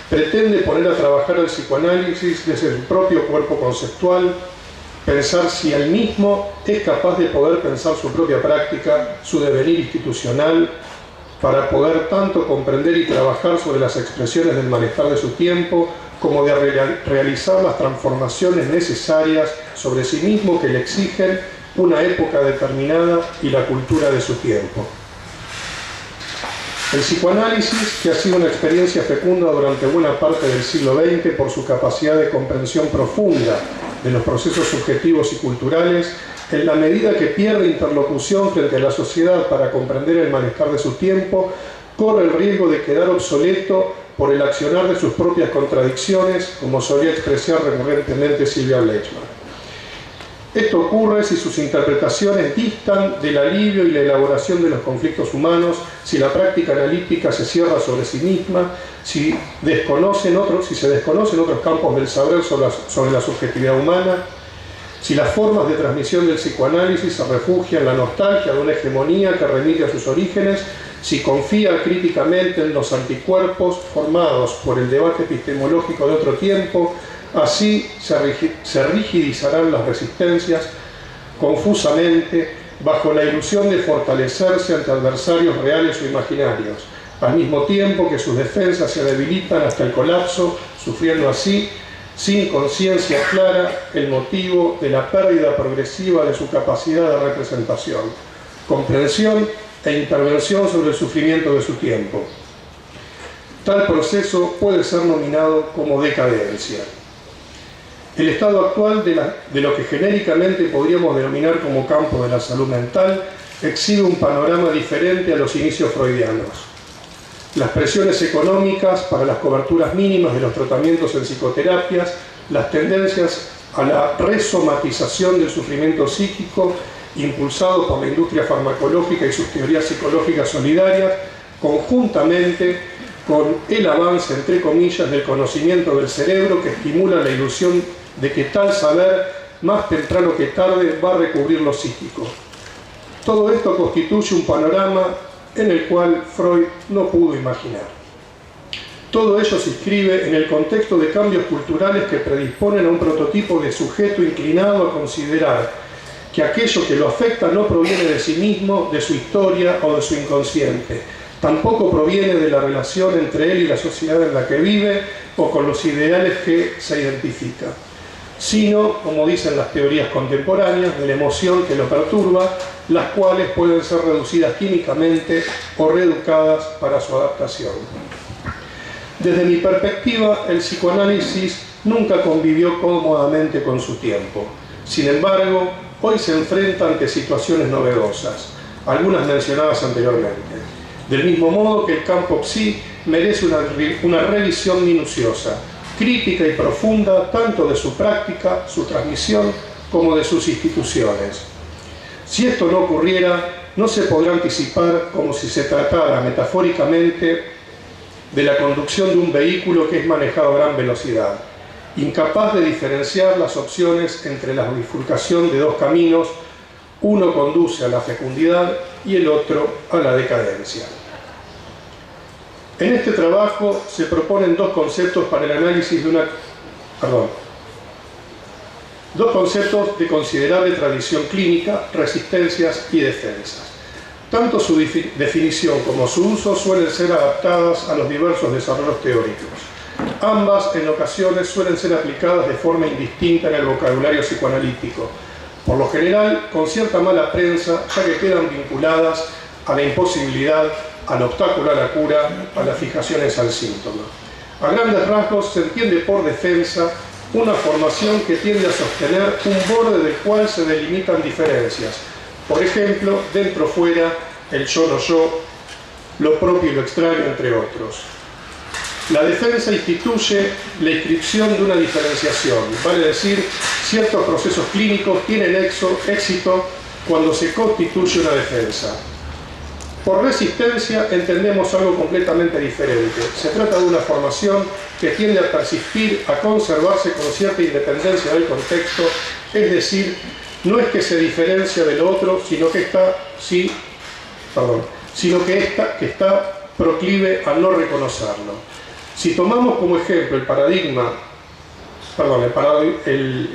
pretende poner a trabajar el psicoanálisis desde su propio cuerpo conceptual, pensar si él mismo es capaz de poder pensar su propia práctica, su devenir institucional, para poder tanto comprender y trabajar sobre las expresiones del malestar de su tiempo, como de realizar las transformaciones necesarias sobre sí mismo que le exigen una época determinada y la cultura de su tiempo. El psicoanálisis, que ha sido una experiencia fecunda durante buena parte del siglo XX por su capacidad de comprensión profunda de los procesos subjetivos y culturales, en la medida que pierde interlocución frente a la sociedad para comprender el malestar de su tiempo, corre el riesgo de quedar obsoleto por el accionar de sus propias contradicciones, como solía expresar recurrentemente Silvia Blechman. Esto ocurre si sus interpretaciones distan del alivio y la elaboración de los conflictos humanos, si la práctica analítica se cierra sobre sí misma, si se desconocen otros campos del saber sobre la subjetividad humana, si las formas de transmisión del psicoanálisis se refugian en la nostalgia de una hegemonía que remite a sus orígenes, si confía críticamente en los anticuerpos formados por el debate epistemológico de otro tiempo. Así se rigidizarán las resistencias confusamente bajo la ilusión de fortalecerse ante adversarios reales o imaginarios, al mismo tiempo que sus defensas se debilitan hasta el colapso, sufriendo así, sin conciencia clara, el motivo de la pérdida progresiva de su capacidad de representación, comprensión e intervención sobre el sufrimiento de su tiempo. Tal proceso puede ser nominado como decadencia. El estado actual de lo que genéricamente podríamos denominar como campo de la salud mental exhibe un panorama diferente a los inicios freudianos. Las presiones económicas para las coberturas mínimas de los tratamientos en psicoterapias, las tendencias a la resomatización del sufrimiento psíquico impulsado por la industria farmacológica y sus teorías psicológicas solidarias, conjuntamente con el avance, entre comillas, del conocimiento del cerebro que estimula la ilusión de que tal saber, más temprano que tarde, va a recubrir lo psíquico. Todo esto constituye un panorama en el cual Freud no pudo imaginar. Todo ello se inscribe en el contexto de cambios culturales que predisponen a un prototipo de sujeto inclinado a considerar que aquello que lo afecta no proviene de sí mismo, de su historia o de su inconsciente. Tampoco proviene de la relación entre él y la sociedad en la que vive o con los ideales que se identifica, sino, como dicen las teorías contemporáneas, de la emoción que lo perturba, las cuales pueden ser reducidas químicamente o reeducadas para su adaptación. Desde mi perspectiva, el psicoanálisis nunca convivió cómodamente con su tiempo. Sin embargo, hoy se enfrenta ante situaciones novedosas, algunas mencionadas anteriormente. Del mismo modo que el campo psi merece una revisión minuciosa, crítica y profunda tanto de su práctica, su transmisión, como de sus instituciones. Si esto no ocurriera, no se podrá anticipar como si se tratara metafóricamente de la conducción de un vehículo que es manejado a gran velocidad, incapaz de diferenciar las opciones entre la bifurcación de dos caminos. Uno conduce a la fecundidad y el otro a la decadencia. En este trabajo se proponen dos conceptos para el análisis de dos conceptos de considerable tradición clínica, resistencias y defensas. Tanto su definición como su uso suelen ser adaptadas a los diversos desarrollos teóricos. Ambas, en ocasiones, suelen ser aplicadas de forma indistinta en el vocabulario psicoanalítico, por lo general con cierta mala prensa, ya que quedan vinculadas a la imposibilidad, al obstáculo a la cura, a las fijaciones al síntoma. A grandes rasgos se entiende por defensa una formación que tiende a sostener un borde del cual se delimitan diferencias. Por ejemplo, dentro-fuera, el yo-no yo, lo propio y lo extraño, entre otros. La defensa instituye la inscripción de una diferenciación, vale decir, ciertos procesos clínicos tienen éxito cuando se constituye una defensa. Por resistencia entendemos algo completamente diferente. Se trata de una formación que tiende a persistir, a conservarse con cierta independencia del contexto, es decir, no es que se diferencia del otro, sino que está proclive a no reconocerlo. Si tomamos como ejemplo el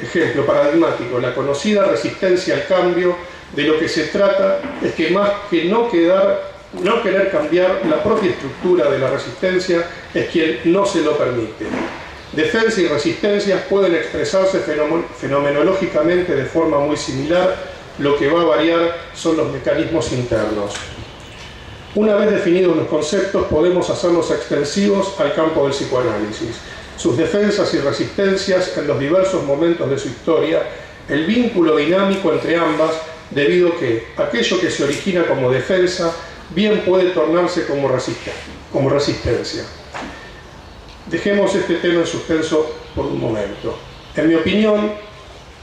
ejemplo paradigmático, la conocida resistencia al cambio, de lo que se trata es que más que no querer cambiar la propia estructura de la resistencia es quien no se lo permite. Defensa y resistencia pueden expresarse fenomenológicamente de forma muy similar, lo que va a variar son los mecanismos internos. Una vez definidos los conceptos, podemos hacerlos extensivos al campo del psicoanálisis, sus defensas y resistencias en los diversos momentos de su historia, el vínculo dinámico entre ambas, debido a que aquello que se origina como defensa bien puede tornarse como resistencia. Dejemos este tema en suspenso por un momento. En mi opinión,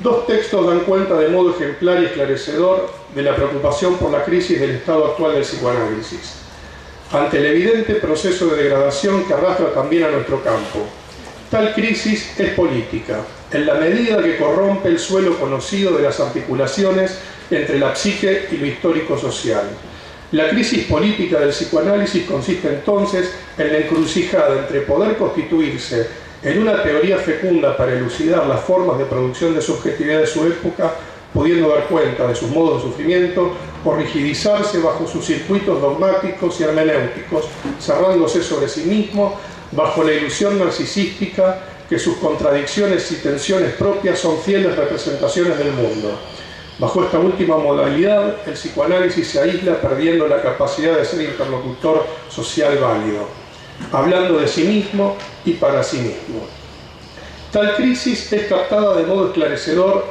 dos textos dan cuenta de modo ejemplar y esclarecedor de la preocupación por la crisis del estado actual del psicoanálisis, ante el evidente proceso de degradación que arrastra también a nuestro campo. Tal crisis es política, en la medida que corrompe el suelo conocido de las articulaciones entre la psique y lo histórico-social. La crisis política del psicoanálisis consiste entonces en la encrucijada entre poder constituirse en una teoría fecunda para elucidar las formas de producción de subjetividad de su época, pudiendo dar cuenta de sus modos de sufrimiento, o rigidizarse bajo sus circuitos dogmáticos y hermenéuticos, cerrándose sobre sí mismo bajo la ilusión narcisística que sus contradicciones y tensiones propias son fieles representaciones del mundo. Bajo esta última modalidad, el psicoanálisis se aísla perdiendo la capacidad de ser interlocutor social válido, hablando de sí mismo y para sí mismo. Tal crisis es captada de modo esclarecedor,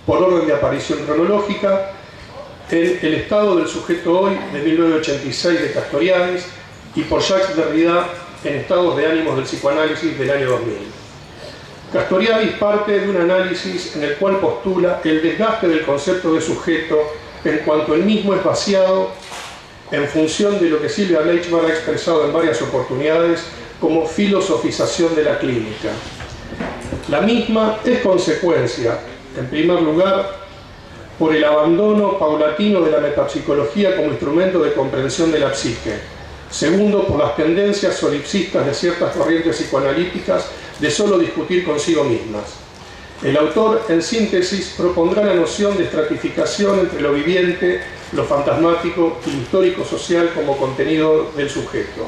por orden de aparición cronológica, en El estado del sujeto hoy, de 1986, de Castoriadis, y por Jacques Derrida, en Estados de ánimos del psicoanálisis, del año 2000. Castoriadis parte de un análisis en el cual postula el desgaste del concepto de sujeto en cuanto el mismo es vaciado en función de lo que Silvia Leichmar ha expresado en varias oportunidades como filosofización de la clínica. La misma es consecuencia, en primer lugar, por el abandono paulatino de la metapsicología como instrumento de comprensión de la psique. Segundo, por las tendencias solipsistas de ciertas corrientes psicoanalíticas de solo discutir consigo mismas. El autor, en síntesis, propondrá la noción de estratificación entre lo viviente, lo fantasmático y lo histórico-social como contenido del sujeto.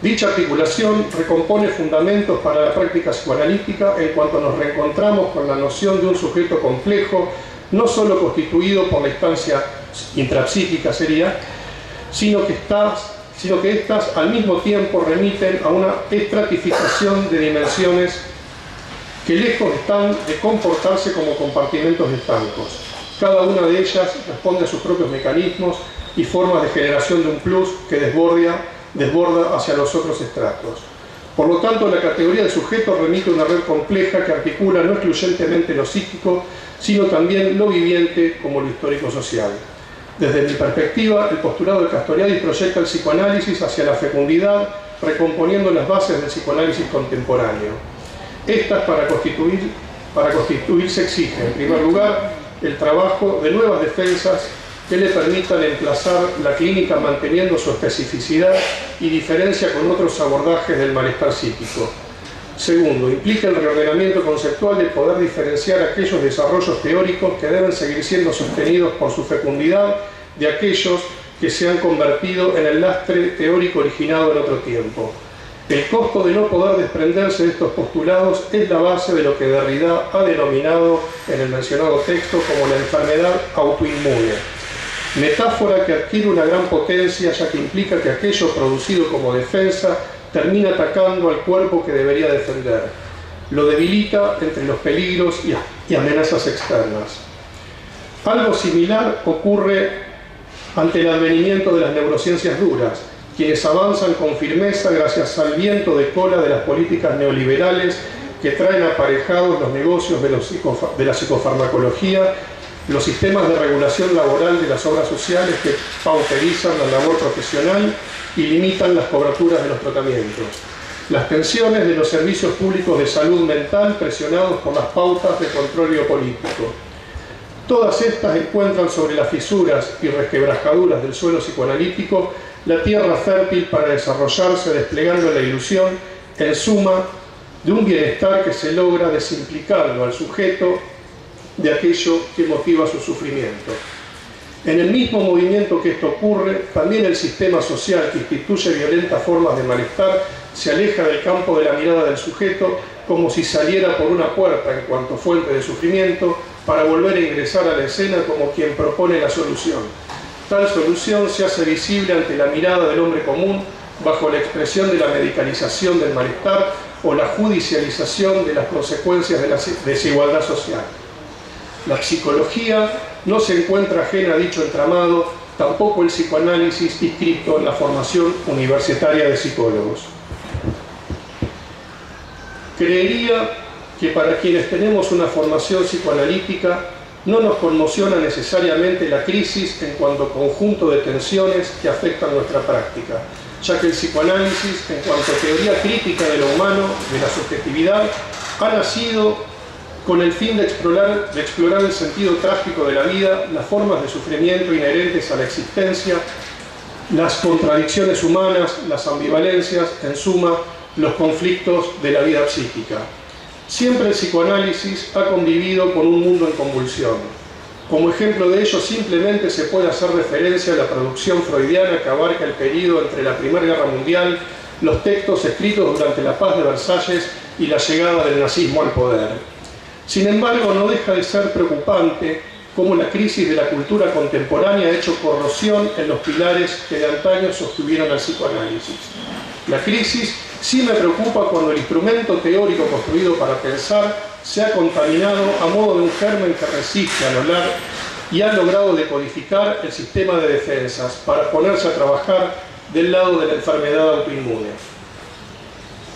Dicha articulación recompone fundamentos para la práctica psicoanalítica en cuanto nos reencontramos con la noción de un sujeto complejo, no solo constituido por la instancia intrapsíquica sino que éstas al mismo tiempo remiten a una estratificación de dimensiones que lejos están de comportarse como compartimentos estancos. Cada una de ellas responde a sus propios mecanismos y formas de generación de un plus que desborda hacia los otros estratos. Por lo tanto, la categoría de sujeto remite a una red compleja que articula no excluyentemente lo psíquico, sino también lo viviente como lo histórico-social. Desde mi perspectiva, el postulado de Castoriadis proyecta el psicoanálisis hacia la fecundidad, recomponiendo las bases del psicoanálisis contemporáneo. Estas, para constituirse, exigen, en primer lugar, el trabajo de nuevas defensas que le permitan emplazar la clínica manteniendo su especificidad y diferencia con otros abordajes del malestar psíquico. Segundo, implica el reordenamiento conceptual de poder diferenciar aquellos desarrollos teóricos que deben seguir siendo sostenidos por su fecundidad de aquellos que se han convertido en el lastre teórico originado en otro tiempo. El costo de no poder desprenderse de estos postulados es la base de lo que Derrida ha denominado en el mencionado texto como la enfermedad autoinmune, metáfora que adquiere una gran potencia ya que implica que aquello producido como defensa termina atacando al cuerpo que debería defender, lo debilita entre los peligros y amenazas externas. Algo similar ocurre ante el advenimiento de las neurociencias duras, quienes avanzan con firmeza gracias al viento de cola de las políticas neoliberales que traen aparejados los negocios de la psicofarmacología, los sistemas de regulación laboral de las obras sociales que pauperizan la labor profesional y limitan las coberturas de los tratamientos, las pensiones de los servicios públicos de salud mental presionados por las pautas de control biopolítico. Todas estas encuentran sobre las fisuras y resquebrajaduras del suelo psicoanalítico la tierra fértil para desarrollarse desplegando la ilusión, en suma, de un bienestar que se logra desimplicando al sujeto de aquello que motiva su sufrimiento. En el mismo movimiento que esto ocurre, también el sistema social que instituye violentas formas de malestar se aleja del campo de la mirada del sujeto como si saliera por una puerta en cuanto fuente de sufrimiento para volver a ingresar a la escena como quien propone la solución. Tal solución se hace visible ante la mirada del hombre común bajo la expresión de la medicalización del malestar o la judicialización de las consecuencias de la desigualdad social. La psicología no se encuentra ajena a dicho entramado, tampoco el psicoanálisis inscrito en la formación universitaria de psicólogos. Creería que para quienes tenemos una formación psicoanalítica no nos conmociona necesariamente la crisis en cuanto a conjunto de tensiones que afectan nuestra práctica, ya que el psicoanálisis, en cuanto a teoría crítica de lo humano, de la subjetividad, ha nacido con el fin de explorar el sentido trágico de la vida, las formas de sufrimiento inherentes a la existencia, las contradicciones humanas, las ambivalencias, en suma, los conflictos de la vida psíquica. Siempre el psicoanálisis ha convivido con un mundo en convulsión. Como ejemplo de ello, simplemente se puede hacer referencia a la producción freudiana que abarca el periodo entre la Primera Guerra Mundial, los textos escritos durante la Paz de Versalles y la llegada del nazismo al poder. Sin embargo, no deja de ser preocupante cómo la crisis de la cultura contemporánea ha hecho corrosión en los pilares que de antaño sostuvieron al psicoanálisis. La crisis sí me preocupa cuando el instrumento teórico construido para pensar se ha contaminado a modo de un germen que resiste a lo largo y ha logrado decodificar el sistema de defensas para ponerse a trabajar del lado de la enfermedad autoinmune.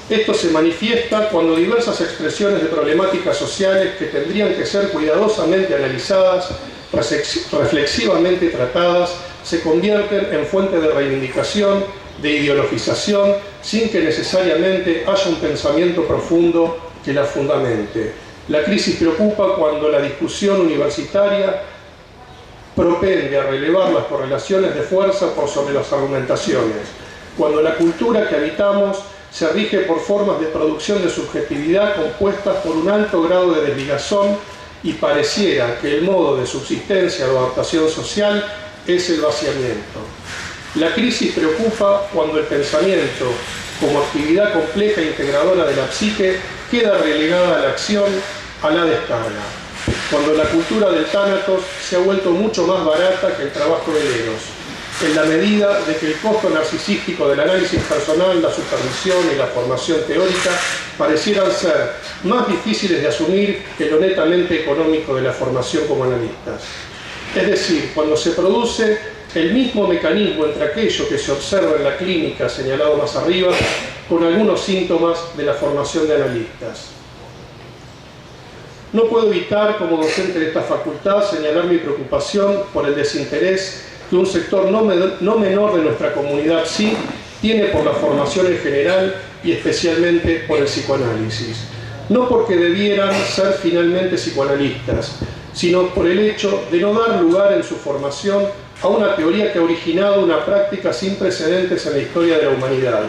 Esto se manifiesta cuando diversas expresiones de problemáticas sociales que tendrían que ser cuidadosamente analizadas, reflexivamente tratadas, se convierten en fuente de reivindicación, de ideologización, sin que necesariamente haya un pensamiento profundo que la fundamente. La crisis preocupa cuando la discusión universitaria propende a relevar las correlaciones de fuerza por sobre las argumentaciones, cuando la cultura que habitamos se rige por formas de producción de subjetividad compuestas por un alto grado de desligazón y pareciera que el modo de subsistencia o adaptación social es el vaciamiento. La crisis preocupa cuando el pensamiento, como actividad compleja e integradora de la psique, queda relegada a la acción, a la descarga. Cuando la cultura del tánatos se ha vuelto mucho más barata que el trabajo del eros, en la medida de que el costo narcisístico del análisis personal, la supervisión y la formación teórica parecieran ser más difíciles de asumir que lo netamente económico de la formación como analistas. Es decir, cuando se produce el mismo mecanismo entre aquello que se observa en la clínica señalado más arriba, con algunos síntomas de la formación de analistas. No puedo evitar, como docente de esta facultad, señalar mi preocupación por el desinterés que un sector no menor de nuestra comunidad sí tiene por la formación en general y especialmente por el psicoanálisis. No porque debieran ser finalmente psicoanalistas, sino por el hecho de no dar lugar en su formación a una teoría que ha originado una práctica sin precedentes en la historia de la humanidad.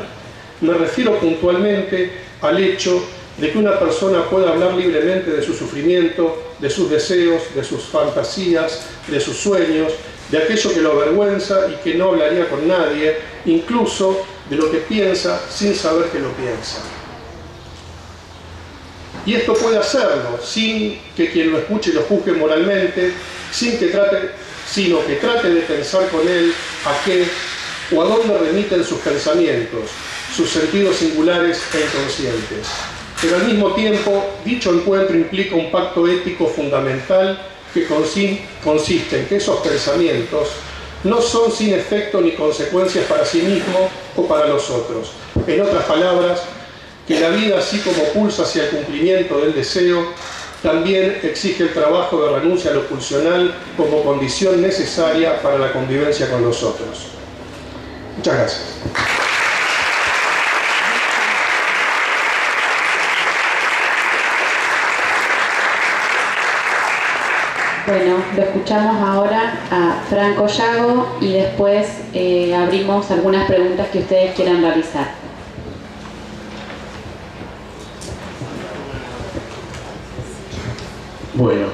Me refiero puntualmente al hecho de que una persona pueda hablar libremente de su sufrimiento, de sus deseos, de sus fantasías, de sus sueños, de aquello que lo avergüenza y que no hablaría con nadie, incluso de lo que piensa sin saber que lo piensa. Y esto puede hacerlo sin que quien lo escuche lo juzgue moralmente, sino que trate de pensar con él a qué o a dónde remiten sus pensamientos, sus sentidos singulares e inconscientes. Pero al mismo tiempo, dicho encuentro implica un pacto ético fundamental que consiste en que esos pensamientos no son sin efecto ni consecuencias para sí mismo o para los otros. En otras palabras, que la vida, así como pulsa hacia el cumplimiento del deseo, también exige el trabajo de renuncia a lo pulsional como condición necesaria para la convivencia con los otros. Muchas gracias. Bueno, lo escuchamos ahora a Franco Yago y después abrimos algunas preguntas que ustedes quieran realizar. Bueno,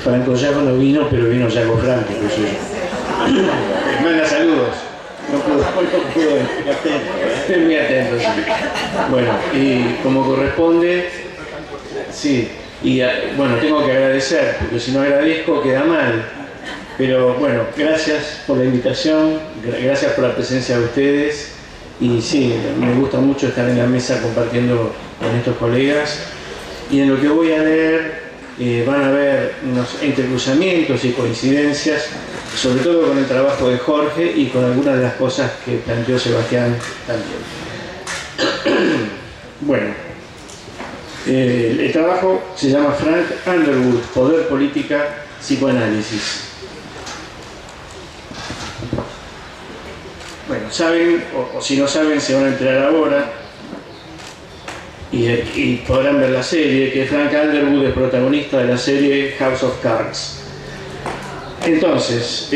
Franco Yago no vino, pero vino Yago Franco. Manda saludos. No pudo, estoy muy atento. Sí. Bueno, y como corresponde, sí. Y bueno, tengo que agradecer, porque si no agradezco queda mal. Pero bueno, gracias por la invitación, gracias por la presencia de ustedes. Y sí, me gusta mucho estar en la mesa compartiendo con estos colegas. Y en lo que voy a leer van a haber unos entrecruzamientos y coincidencias, sobre todo con el trabajo de Jorge y con algunas de las cosas que planteó Sebastián también. Bueno. El trabajo se llama Frank Underwood, Poder, Política, Psicoanálisis. Bueno, saben, o si no saben, se van a enterar ahora y podrán ver la serie, que Frank Underwood es protagonista de la serie House of Cards. Entonces,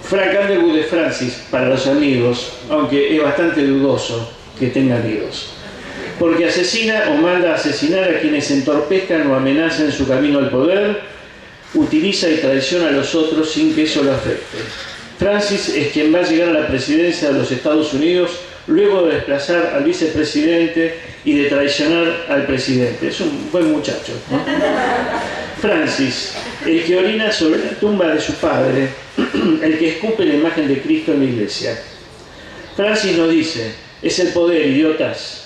Frank Underwood es Francis para los amigos, aunque es bastante dudoso que tenga amigos, porque asesina o manda a asesinar a quienes entorpezcan o amenacen su camino al poder, utiliza y traiciona a los otros sin que eso lo afecte. Francis es quien va a llegar a la presidencia de los Estados Unidos luego de desplazar al vicepresidente y de traicionar al presidente. Es un buen muchacho, ¿no? Francis, el que orina sobre la tumba de su padre, el que escupe la imagen de Cristo en la iglesia. Francis nos dice: es el poder, idiotas.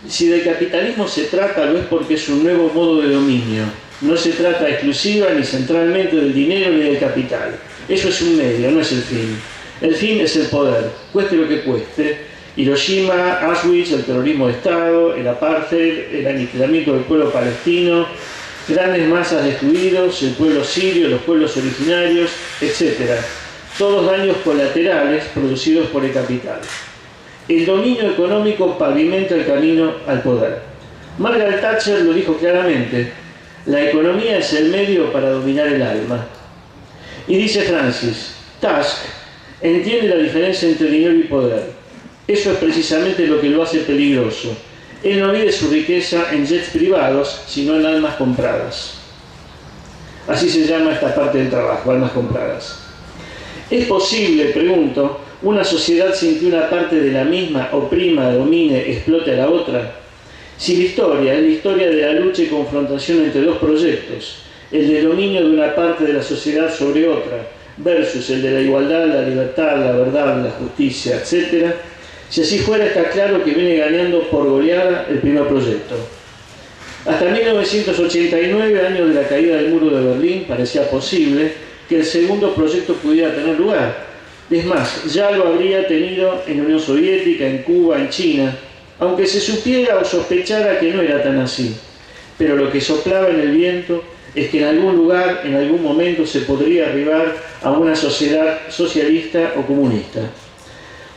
Si del capitalismo se trata, lo es porque es un nuevo modo de dominio. No se trata exclusiva ni centralmente del dinero ni del capital. Eso es un medio, no es el fin. El fin es el poder, cueste lo que cueste. Hiroshima, Auschwitz, el terrorismo de Estado, el apartheid, el aniquilamiento del pueblo palestino, grandes masas destruidos, el pueblo sirio, los pueblos originarios, etc. Todos daños colaterales producidos por el capital. El dominio económico pavimenta el camino al poder. Margaret Thatcher lo dijo claramente: la economía es el medio para dominar el alma. Y dice Francis, Tusk entiende la diferencia entre dinero y poder. Eso es precisamente lo que lo hace peligroso. Él no mide su riqueza en jets privados, sino en almas compradas. Así se llama esta parte del trabajo, almas compradas. ¿Es posible, pregunto, una sociedad sin que una parte de la misma oprima, domine, explote a la otra? Si la historia es la historia de la lucha y confrontación entre dos proyectos, el de dominio de una parte de la sociedad sobre otra, versus el de la igualdad, la libertad, la verdad, la justicia, etc., si así fuera, está claro que viene ganando por goleada el primer proyecto. Hasta 1989, año de la caída del muro de Berlín, parecía posible que el segundo proyecto pudiera tener lugar. Es más, ya lo habría tenido en la Unión Soviética, en Cuba, en China, aunque se supiera o sospechara que no era tan así. Pero lo que soplaba en el viento es que en algún lugar, en algún momento, se podría arribar a una sociedad socialista o comunista.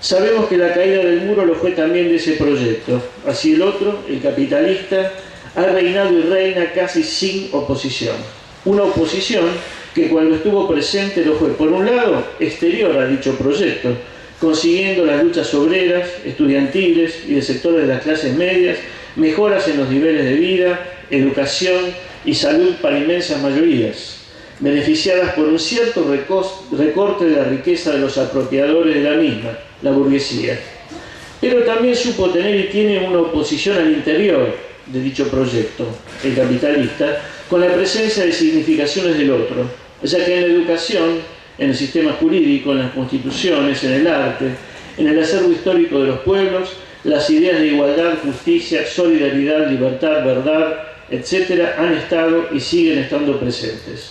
Sabemos que la caída del muro lo fue también de ese proyecto. Así el otro, el capitalista, ha reinado y reina casi sin oposición. Una oposición que cuando estuvo presente lo fue, por un lado, exterior a dicho proyecto, consiguiendo las luchas obreras, estudiantiles y de sectores de las clases medias, mejoras en los niveles de vida, educación y salud para inmensas mayorías. beneficiadas por un cierto recorte de la riqueza de los apropiadores de la misma, la burguesía. Pero también supo tener y tiene una oposición al interior de dicho proyecto, el capitalista, con la presencia de significaciones del otro, ya que en la educación, en el sistema jurídico, en las constituciones, en el arte, en el acervo histórico de los pueblos, las ideas de igualdad, justicia, solidaridad, libertad, verdad, etc., han estado y siguen estando presentes.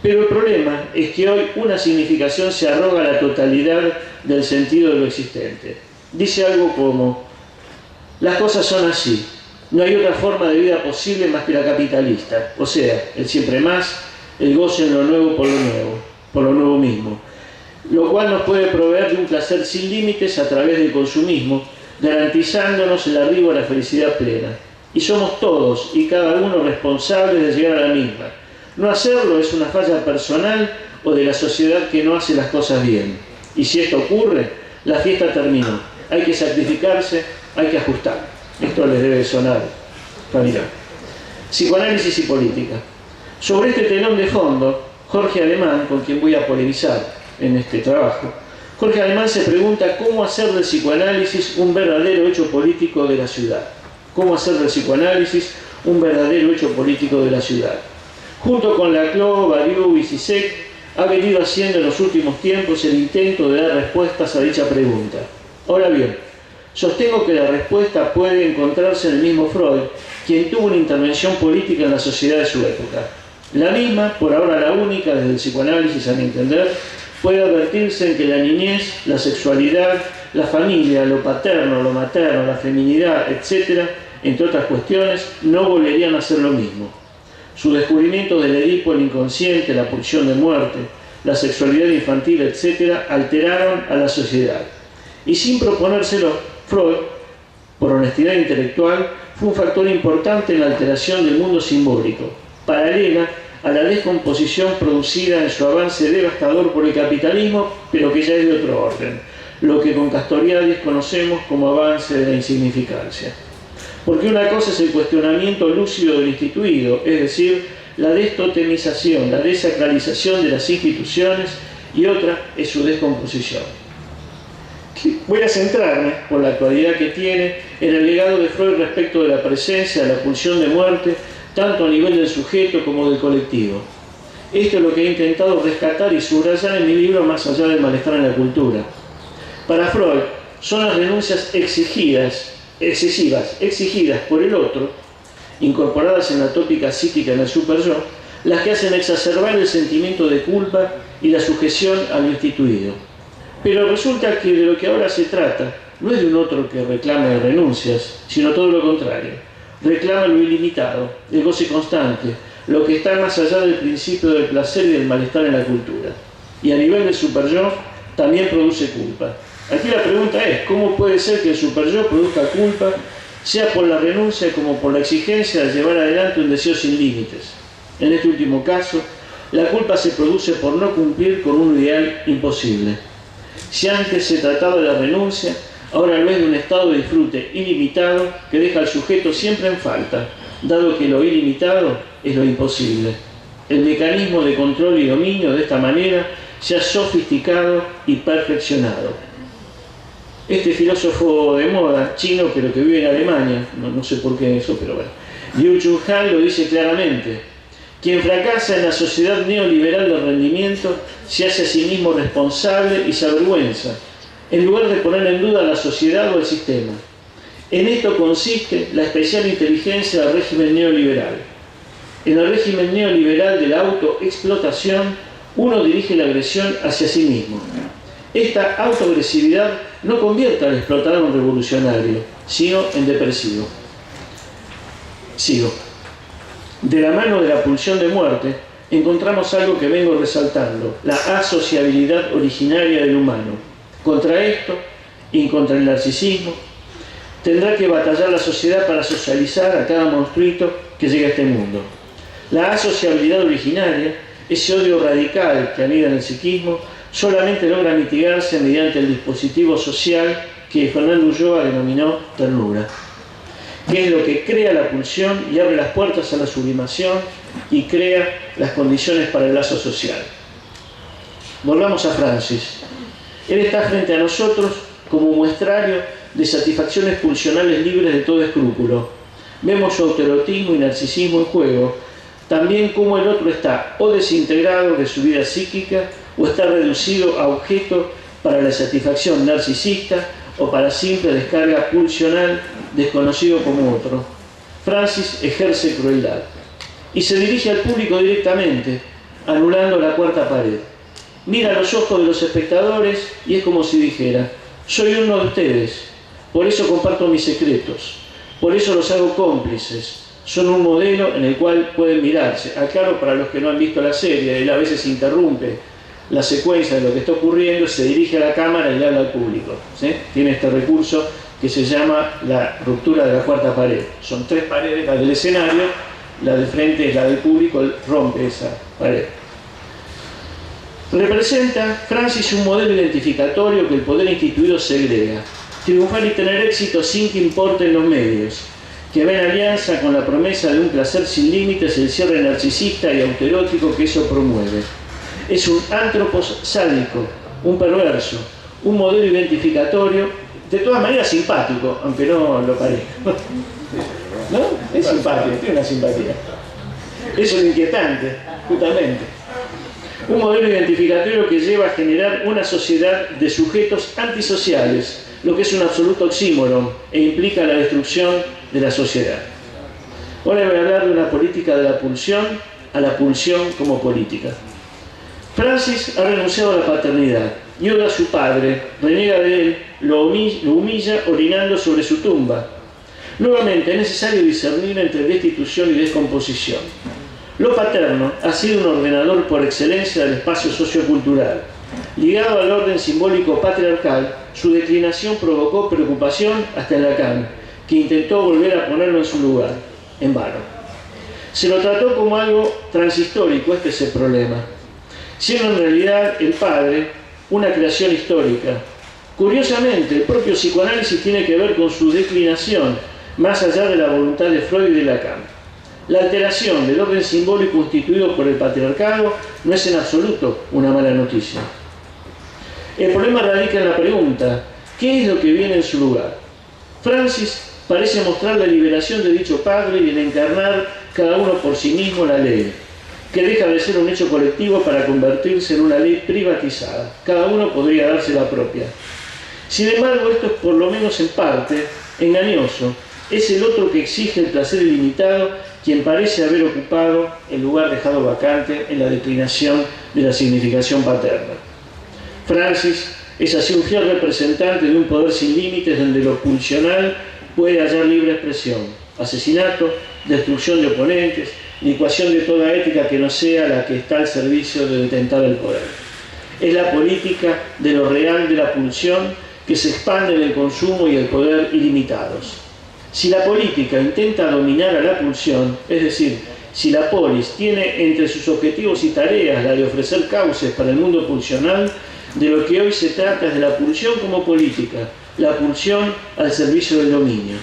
Pero el problema es que hoy una significación se arroga la totalidad del sentido de lo existente. Dice algo como: las cosas son así, no hay otra forma de vida posible más que la capitalista, o sea, el siempre más, el goce en lo nuevo por lo nuevo mismo, lo cual nos puede proveer de un placer sin límites a través del consumismo, garantizándonos el arribo a la felicidad plena. Y somos todos y cada uno responsables de llegar a la misma. No hacerlo es una falla personal o de la sociedad que no hace las cosas bien. Y si esto ocurre, la fiesta terminó. Hay que sacrificarse, hay que ajustar. Esto les debe sonar familiar. Psicoanálisis y política. Sobre este telón de fondo, Jorge Alemán, con quien voy a polemizar en este trabajo, Jorge Alemán se pregunta cómo hacer del psicoanálisis un verdadero hecho político de la ciudad. Cómo hacer del psicoanálisis un verdadero hecho político de la ciudad. Junto con Laclau, Badiou y Zizek, ha venido haciendo en los últimos tiempos el intento de dar respuestas a dicha pregunta. Ahora bien, sostengo que la respuesta puede encontrarse en el mismo Freud, quien tuvo una intervención política en la sociedad de su época. La misma, por ahora la única desde el psicoanálisis a mi entender, puede advertirse en que la niñez, la sexualidad, la familia, lo paterno, lo materno, la feminidad, etc., entre otras cuestiones, no volverían a ser lo mismo. Su descubrimiento del Edipo, el inconsciente, la pulsión de muerte, la sexualidad infantil, etc., alteraron a la sociedad. Y sin proponérselo, Freud, por honestidad intelectual, fue un factor importante en la alteración del mundo simbólico, paralela a la descomposición producida en su avance devastador por el capitalismo, pero que ya es de otro orden, lo que con Castoriadis conocemos como avance de la insignificancia. Porque una cosa es el cuestionamiento lúcido del instituido, es decir, la destotemización, la desacralización de las instituciones, y otra es su descomposición. Voy a centrarme, por la actualidad que tiene, en el legado de Freud respecto de la presencia de la pulsión de muerte, tanto a nivel del sujeto como del colectivo. Esto es lo que he intentado rescatar y subrayar en mi libro Más allá del malestar en la cultura. Para Freud, son las renuncias excesivas exigidas por el otro, incorporadas en la tópica psíquica del superyo, las que hacen exacerbar el sentimiento de culpa y la sujeción a lo instituido. Pero resulta que de lo que ahora se trata no es de un otro que reclame renuncias, sino todo lo contrario. Reclama lo ilimitado, el goce constante, lo que está más allá del principio del placer y del malestar en la cultura. Y a nivel del superyo también produce culpa. Aquí la pregunta es, ¿cómo puede ser que el superyo produzca culpa, sea por la renuncia como por la exigencia de llevar adelante un deseo sin límites? En este último caso, la culpa se produce por no cumplir con un ideal imposible. Si antes se trataba de la renuncia, ahora lo es de un estado de disfrute ilimitado que deja al sujeto siempre en falta, dado que lo ilimitado es lo imposible. El mecanismo de control y dominio de esta manera se ha sofisticado y perfeccionado. Este filósofo de moda, chino, pero que vive en Alemania, no sé por qué eso, pero bueno, Liu Chun-han lo dice claramente: quien fracasa en la sociedad neoliberal del rendimiento se hace a sí mismo responsable y se avergüenza, en lugar de poner en duda a la sociedad o el sistema. En esto consiste la especial inteligencia del régimen neoliberal. En el régimen neoliberal de la autoexplotación, uno dirige la agresión hacia sí mismo. Esta autoagresividad no convierte al explotador en revolucionario, sino en depresivo. Sigo. De la mano de la pulsión de muerte, encontramos algo que vengo resaltando, la asociabilidad originaria del humano. Contra esto, y contra el narcisismo, tendrá que batallar la sociedad para socializar a cada monstruito que llega a este mundo. La asociabilidad originaria, ese odio radical que anida en el psiquismo, solamente logra mitigarse mediante el dispositivo social que Fernando Ulloa denominó ternura. que es lo que crea la pulsión y abre las puertas a la sublimación y crea las condiciones para el lazo social. Volvamos a Francis. Él está frente a nosotros como muestrario de satisfacciones pulsionales libres de todo escrúpulo. Vemos su autoerotismo y narcisismo en juego, también como el otro está o desintegrado de su vida psíquica o está reducido a objeto para la satisfacción narcisista o para simple descarga pulsional, desconocido como otro. Francis ejerce crueldad y se dirige al público directamente, anulando la cuarta pared. Mira a los ojos de los espectadores y es como si dijera: soy uno de ustedes, por eso comparto mis secretos, por eso los hago cómplices, son un modelo en el cual pueden mirarse. Aclaro para los que no han visto la serie, él a veces interrumpe la secuencia de lo que está ocurriendo, se dirige a la cámara y le habla al público, ¿sí? Tiene este recurso que se llama la ruptura de la cuarta pared. Son 3 paredes, la del escenario, la de frente es la del público, él rompe esa pared. Representa Francis un modelo identificatorio que el poder instituido segrega, triunfar y tener éxito sin que importen los medios, que ve en alianza con la promesa de un placer sin límites el cierre narcisista y autoerótico que eso promueve. Es un antropos sádico, un perverso, un modelo identificatorio, de todas maneras simpático, aunque no lo parezca. ¿No? Es simpático, tiene una simpatía. Eso es lo inquietante, justamente. Un modelo identificatorio que lleva a generar una sociedad de sujetos antisociales, lo que es un absoluto oxímoron e implica la destrucción de la sociedad. Ahora voy a hablar de una política de la pulsión a la pulsión como política. Francis ha renunciado a la paternidad y odia a su padre, reniega de él, lo humilla orinando sobre su tumba. Nuevamente, es necesario discernir entre destitución y descomposición. Lo paterno ha sido un ordenador por excelencia del espacio sociocultural. Ligado al orden simbólico patriarcal, su declinación provocó preocupación hasta en Lacan, que intentó volver a ponerlo en su lugar, en vano. Se lo trató como algo transhistórico, este es el problema, siendo en realidad el padre una creación histórica. Curiosamente, el propio psicoanálisis tiene que ver con su declinación, más allá de la voluntad de Freud y de Lacan. La alteración del orden simbólico instituido por el patriarcado no es en absoluto una mala noticia. El problema radica en la pregunta: ¿qué es lo que viene en su lugar? Francis parece mostrar la liberación de dicho padre y el encarnar cada uno por sí mismo la ley, que deja de ser un hecho colectivo para convertirse en una ley privatizada. Cada uno podría darse la propia. Sin embargo, esto es por lo menos en parte engañoso. Es el otro que exige el placer ilimitado quien parece haber ocupado el lugar dejado vacante en la declinación de la significación paterna. Francis es así un fiel representante de un poder sin límites donde lo pulsional puede hallar libre expresión. Asesinato, destrucción de oponentes, licuación de toda ética que no sea la que está al servicio de detentar el poder. Es la política de lo real de la pulsión que se expande en el consumo y el poder ilimitados. Si la política intenta dominar a la pulsión, es decir, si la polis tiene entre sus objetivos y tareas la de ofrecer cauces para el mundo pulsional, de lo que hoy se trata es de la pulsión como política, la pulsión al servicio del dominio.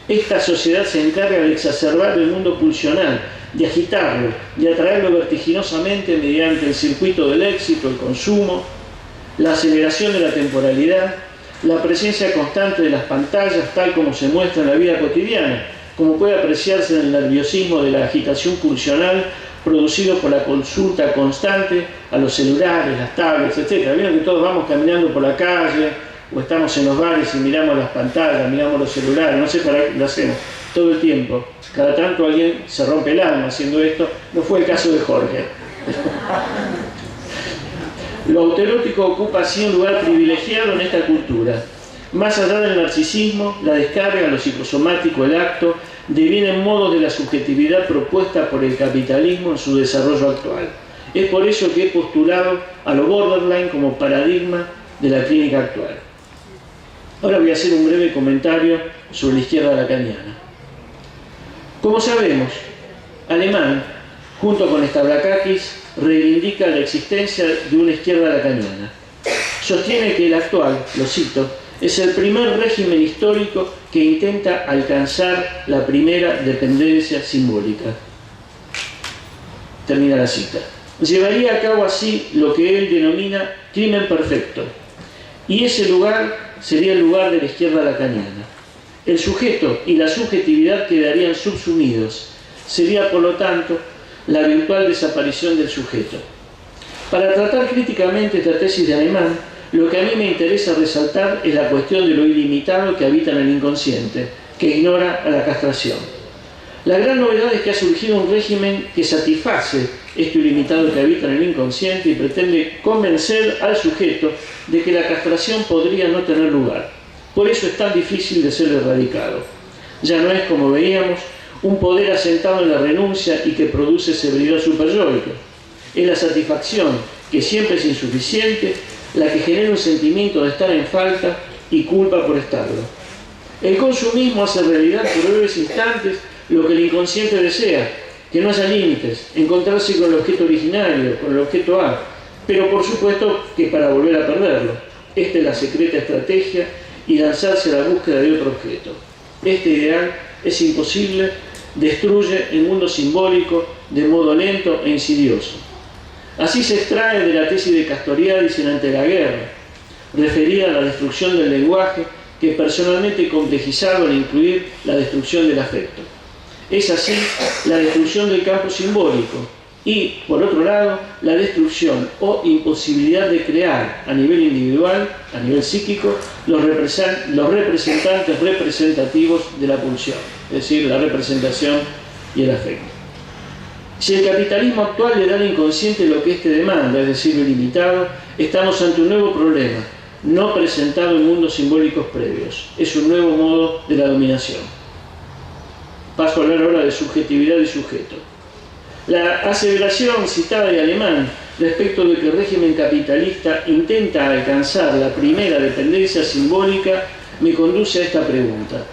Esta sociedad se encarga de exacerbar el mundo pulsional, de agitarlo, de atraerlo vertiginosamente mediante el circuito del éxito, el consumo, la aceleración de la temporalidad, la presencia constante de las pantallas tal como se muestra en la vida cotidiana, como puede apreciarse en el nerviosismo de la agitación pulsional producido por la consulta constante a los celulares, las tablets, etc. Vieron que todos vamos caminando por la calle o estamos en los bares y miramos las pantallas, miramos los celulares, no sé para qué lo hacemos, todo el tiempo. Cada tanto alguien se rompe el alma haciendo esto, no fue el caso de Jorge. Lo autoerótico ocupa así un lugar privilegiado en esta cultura. Más allá del narcisismo, la descarga, lo psicosomático, el acto, devienen modos de la subjetividad propuesta por el capitalismo en su desarrollo actual. Es por eso que he postulado a lo borderline como paradigma de la clínica actual. Ahora voy a hacer un breve comentario sobre la izquierda lacaniana. Como sabemos, Alemán, junto con Stavrakakis, reivindica la existencia de una izquierda lacaniana. Sostiene que el actual, lo cito, es el primer régimen histórico que intenta alcanzar la primera dependencia simbólica. Termina la cita. Llevaría a cabo así lo que él denomina crimen perfecto, y ese lugar sería el lugar de la izquierda lacaniana. El sujeto y la subjetividad quedarían subsumidos. Sería, por lo tanto, la virtual desaparición del sujeto. Para tratar críticamente esta tesis de Alemán, lo que a mí me interesa resaltar es la cuestión de lo ilimitado que habita en el inconsciente, que ignora a la castración. La gran novedad es que ha surgido un régimen que satisface esto ilimitado que habita en el inconsciente y pretende convencer al sujeto de que la castración podría no tener lugar. Por eso es tan difícil de ser erradicado. Ya no es, como veíamos, un poder asentado en la renuncia y que produce severidad superyoica. Es la satisfacción, que siempre es insuficiente, la que genera un sentimiento de estar en falta y culpa por estarlo. El consumismo hace realidad por breves instantes lo que el inconsciente desea, que no haya límites, encontrarse con el objeto originario, con el objeto A, pero por supuesto que para volver a perderlo. Esta es la secreta estrategia y lanzarse a la búsqueda de otro objeto. Este ideal es imposible, destruye el mundo simbólico de modo lento e insidioso. Así se extrae de la tesis de Castoriadis en Ante la guerra, referida a la destrucción del lenguaje, que es personalmente complejizado al incluir la destrucción del afecto. Es así la destrucción del campo simbólico y, por otro lado, la destrucción o imposibilidad de crear a nivel individual, a nivel psíquico, los representantes representativos de la pulsión, es decir, la representación y el afecto. Si el capitalismo actual le da al inconsciente lo que éste demanda, es decir, lo ilimitado, estamos ante un nuevo problema, no presentado en mundos simbólicos previos. Es un nuevo modo de la dominación. Paso a hablar ahora de subjetividad y sujeto. La aseveración citada de Alemán respecto de que el régimen capitalista intenta alcanzar la primera dependencia simbólica me conduce a esta pregunta.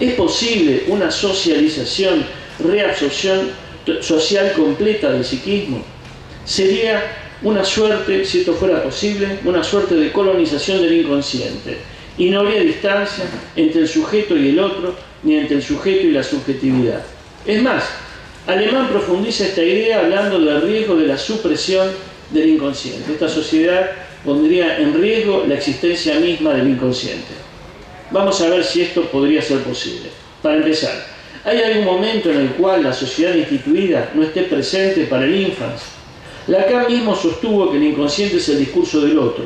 ¿Es posible una socialización, reabsorción social completa del psiquismo? Sería una suerte, si esto fuera posible, una suerte de colonización del inconsciente, y no habría distancia entre el sujeto y el otro, ni entre el sujeto y la subjetividad. Es más, Alemán profundiza esta idea hablando del riesgo de la supresión del inconsciente. Esta sociedad pondría en riesgo la existencia misma del inconsciente. Vamos a ver si esto podría ser posible. Para empezar, ¿hay algún momento en el cual la sociedad instituida no esté presente para el infans? Lacan mismo sostuvo que el inconsciente es el discurso del otro.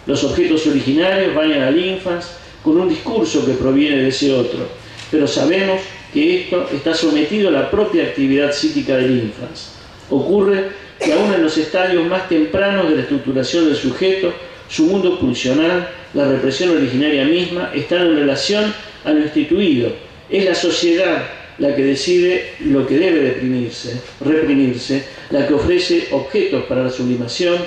Los objetos originarios vayan al infans con un discurso que proviene de ese otro, pero sabemos que esto está sometido a la propia actividad psíquica del infans. Ocurre que aún en los estadios más tempranos de la estructuración del sujeto, su mundo pulsional, la represión originaria misma, están en relación a lo instituido. Es la sociedad la que decide lo que debe reprimirse, la que ofrece objetos para la sublimación,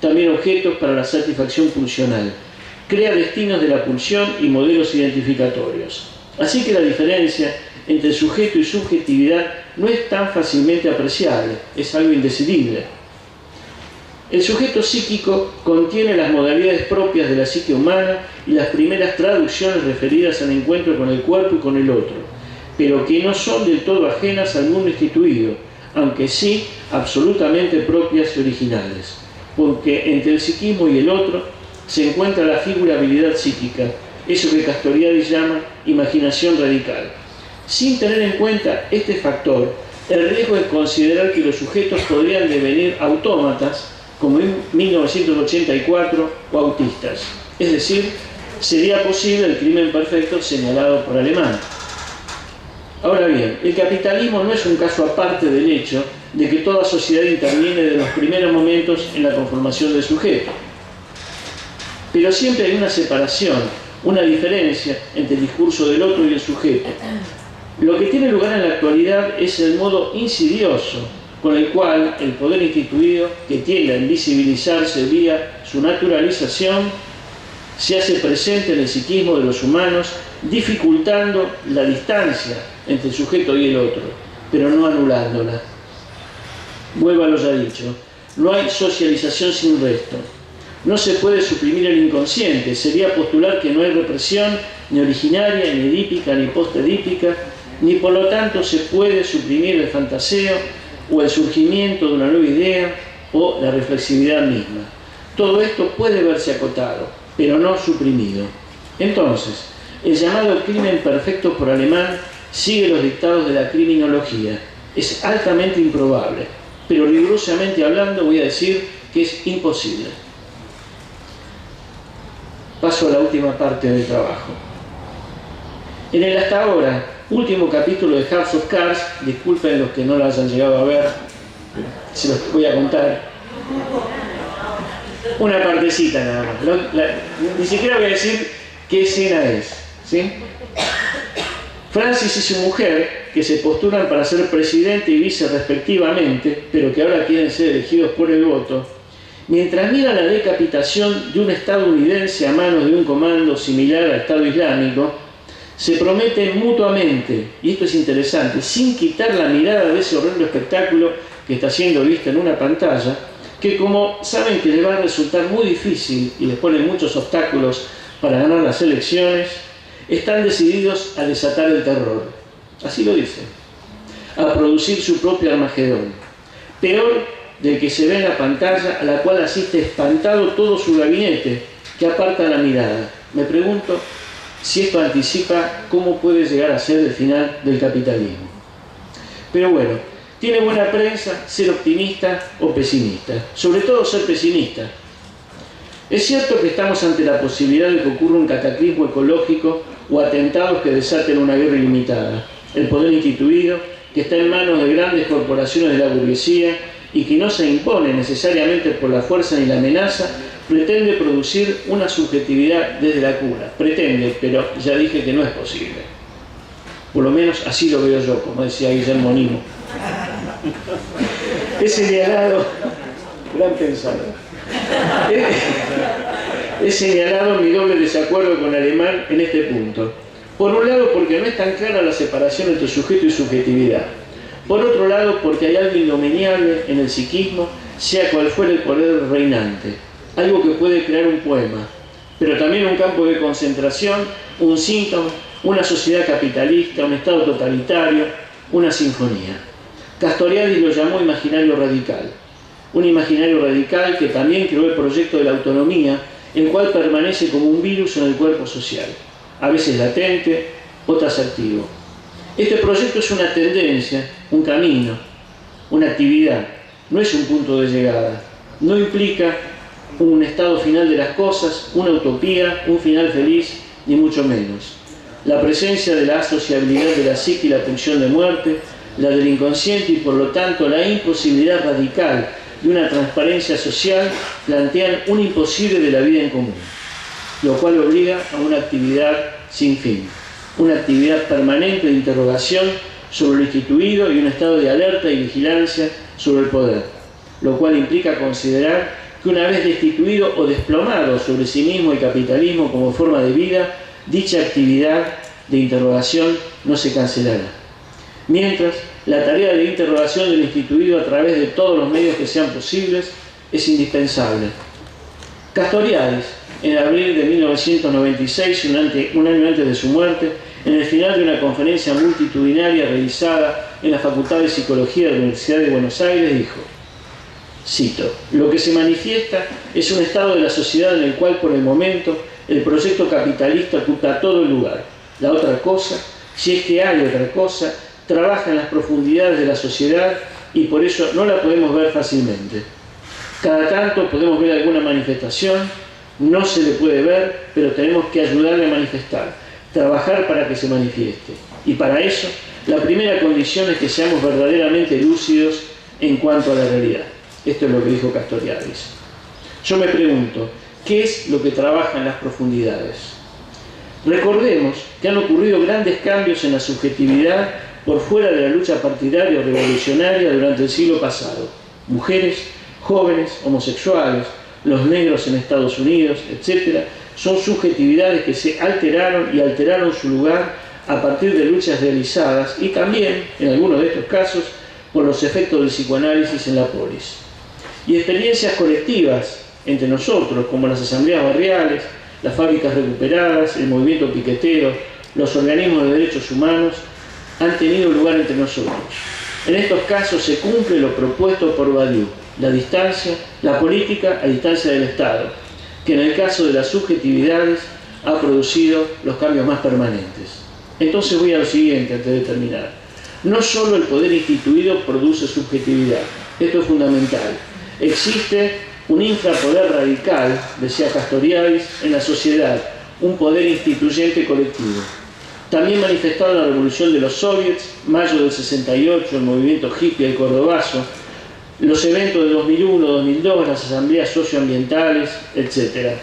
también objetos para la satisfacción pulsional. Crea destinos de la pulsión y modelos identificatorios. Así que la diferencia entre sujeto y subjetividad no es tan fácilmente apreciable, es algo indecidible. El sujeto psíquico contiene las modalidades propias de la psique humana y las primeras traducciones referidas al encuentro con el cuerpo y con el otro, pero que no son del todo ajenas al mundo instituido, aunque sí absolutamente propias y originales, porque entre el psiquismo y el otro se encuentra la figurabilidad psíquica, eso que Castoriadis llama imaginación radical. Sin tener en cuenta este factor, el riesgo es considerar que los sujetos podrían devenir autómatas, como en 1984, o autistas. Es decir, sería posible el crimen perfecto señalado por Alemán. Ahora bien, el capitalismo no es un caso aparte del hecho de que toda sociedad interviene desde los primeros momentos en la conformación del sujeto. Pero siempre hay una separación, una diferencia entre el discurso del otro y el sujeto. Lo que tiene lugar en la actualidad es el modo insidioso con el cual el poder instituido, que tiende a invisibilizarse vía su naturalización, se hace presente en el psiquismo de los humanos, dificultando la distancia entre el sujeto y el otro, pero no anulándola. Vuelvo a lo ya dicho, no hay socialización sin resto. No se puede suprimir el inconsciente, sería postular que no hay represión ni originaria, ni edípica, ni postedípica, ni por lo tanto se puede suprimir el fantaseo o el surgimiento de una nueva idea o la reflexividad misma. Todo esto puede verse acotado, pero no suprimido. Entonces, el llamado crimen perfecto por Alemán sigue los dictados de la criminología. Es altamente improbable, pero rigurosamente hablando voy a decir que es imposible. Paso a la última parte del trabajo. En el hasta ahora último capítulo de House of Cards, disculpen los que no lo hayan llegado a ver, se los voy a contar. Una partecita nada más. Ni siquiera voy a decir qué escena es, ¿sí? Francis y su mujer, que se postulan para ser presidente y vice respectivamente, pero que ahora quieren ser elegidos por el voto, mientras miran la decapitación de un estadounidense a manos de un comando similar al Estado Islámico, se prometen mutuamente, y esto es interesante, sin quitar la mirada de ese horrendo espectáculo que está siendo visto en una pantalla, que como saben que les va a resultar muy difícil y les ponen muchos obstáculos para ganar las elecciones, están decididos a desatar el terror. Así lo dicen. A producir su propio Armagedón. Peor del que se ve en la pantalla, a la cual asiste espantado todo su gabinete, que aparta la mirada. Me pregunto si esto anticipa cómo puede llegar a ser el final del capitalismo. Pero bueno, tiene buena prensa ser optimista o pesimista, sobre todo ser pesimista. Es cierto que estamos ante la posibilidad de que ocurra un cataclismo ecológico o atentados que desaten una guerra ilimitada. El poder instituido, que está en manos de grandes corporaciones de la burguesía y que no se impone necesariamente por la fuerza ni la amenaza, pretende producir una subjetividad desde la cura. Pretende, pero ya dije que no es posible. Por lo menos así lo veo yo, como decía Guillermo Nimo. He señalado, gran pensador, he señalado mi doble desacuerdo con Alemán en este punto. Por un lado, porque no es tan clara la separación entre sujeto y subjetividad. Por otro lado, porque hay algo indomeniable en el psiquismo, sea cual fuera el poder reinante. Algo que puede crear un poema, pero también un campo de concentración, un síntoma, una sociedad capitalista, un estado totalitario, una sinfonía. Castoriadis lo llamó imaginario radical. Un imaginario radical que también creó el proyecto de la autonomía, el cual permanece como un virus en el cuerpo social, a veces latente, otras activo. Este proyecto es una tendencia, un camino, una actividad, no es un punto de llegada, no implica un estado final de las cosas, una utopía, un final feliz, ni mucho menos. La presencia de la asociabilidad de la psique y la pulsión de muerte, la del inconsciente y por lo tanto la imposibilidad radical de una transparencia social plantean un imposible de la vida en común, lo cual obliga a una actividad sin fin, una actividad permanente de interrogación sobre lo instituido y un estado de alerta y vigilancia sobre el poder, lo cual implica considerar que una vez destituido o desplomado sobre sí mismo el capitalismo como forma de vida, dicha actividad de interrogación no se cancelará. Mientras, la tarea de interrogación del instituido a través de todos los medios que sean posibles es indispensable. Castoriadis, en abril de 1996, un año antes de su muerte, en el final de una conferencia multitudinaria realizada en la Facultad de Psicología de la Universidad de Buenos Aires, dijo, cito, lo que se manifiesta es un estado de la sociedad en el cual por el momento el proyecto capitalista ocupa todo el lugar. La otra cosa, si es que hay otra cosa, trabaja en las profundidades de la sociedad y por eso no la podemos ver fácilmente. Cada tanto podemos ver alguna manifestación, no se le puede ver, pero tenemos que ayudarle a manifestar, trabajar para que se manifieste. Y para eso, la primera condición es que seamos verdaderamente lúcidos en cuanto a la realidad. Esto es lo que dijo Castoriadis. Yo me pregunto, ¿qué es lo que trabaja en las profundidades? Recordemos que han ocurrido grandes cambios en la subjetividad por fuera de la lucha partidaria o revolucionaria durante el siglo pasado. Mujeres, jóvenes, homosexuales, los negros en Estados Unidos, etc., son subjetividades que se alteraron y alteraron su lugar a partir de luchas realizadas y también, en algunos de estos casos, por los efectos del psicoanálisis en la polis. Y experiencias colectivas entre nosotros, como las asambleas barriales, las fábricas recuperadas, el movimiento piquetero, los organismos de derechos humanos, han tenido lugar entre nosotros. En estos casos se cumple lo propuesto por Badiou, la distancia, la política a distancia del Estado, que en el caso de las subjetividades ha producido los cambios más permanentes. Entonces voy a lo siguiente antes de terminar. No solo el poder instituido produce subjetividad, esto es fundamental. Existe un infrapoder radical, decía Castoriadis, en la sociedad, un poder instituyente colectivo. También manifestado en la revolución de los soviets, mayo del 68, el movimiento hippie, el cordobazo, los eventos de 2001, 2002, las asambleas socioambientales, etc.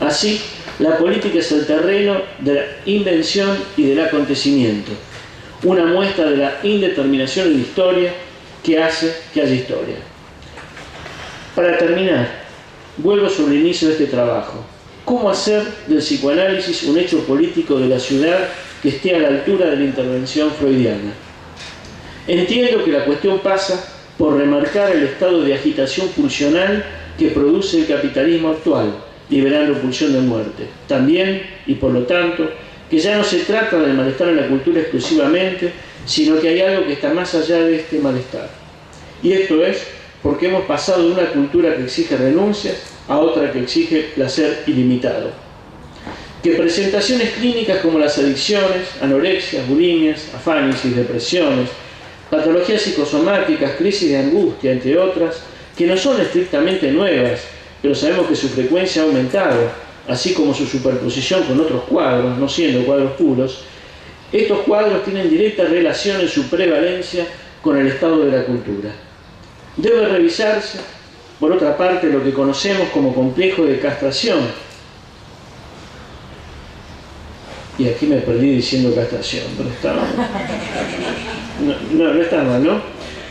Así, la política es el terreno de la invención y del acontecimiento, una muestra de la indeterminación en la historia que hace que haya historia. Para terminar, vuelvo sobre el inicio de este trabajo. ¿Cómo hacer del psicoanálisis un hecho político de la ciudad que esté a la altura de la intervención freudiana? Entiendo que la cuestión pasa por remarcar el estado de agitación pulsional que produce el capitalismo actual, liberando pulsión de muerte. También, y por lo tanto, que ya no se trata del malestar en la cultura exclusivamente, sino que hay algo que está más allá de este malestar. Y esto es porque hemos pasado de una cultura que exige renuncias a otra que exige placer ilimitado. Que presentaciones clínicas como las adicciones, anorexias, bulimias, afánisis, depresiones, patologías psicosomáticas, crisis de angustia, entre otras, que no son estrictamente nuevas, pero sabemos que su frecuencia ha aumentado, así como su superposición con otros cuadros, no siendo cuadros puros. Estos cuadros tienen directa relación en su prevalencia con el estado de la cultura. Debe revisarse, por otra parte, lo que conocemos como complejo de castración. Y aquí me perdí diciendo castración, pero estaba... No está mal, ¿no?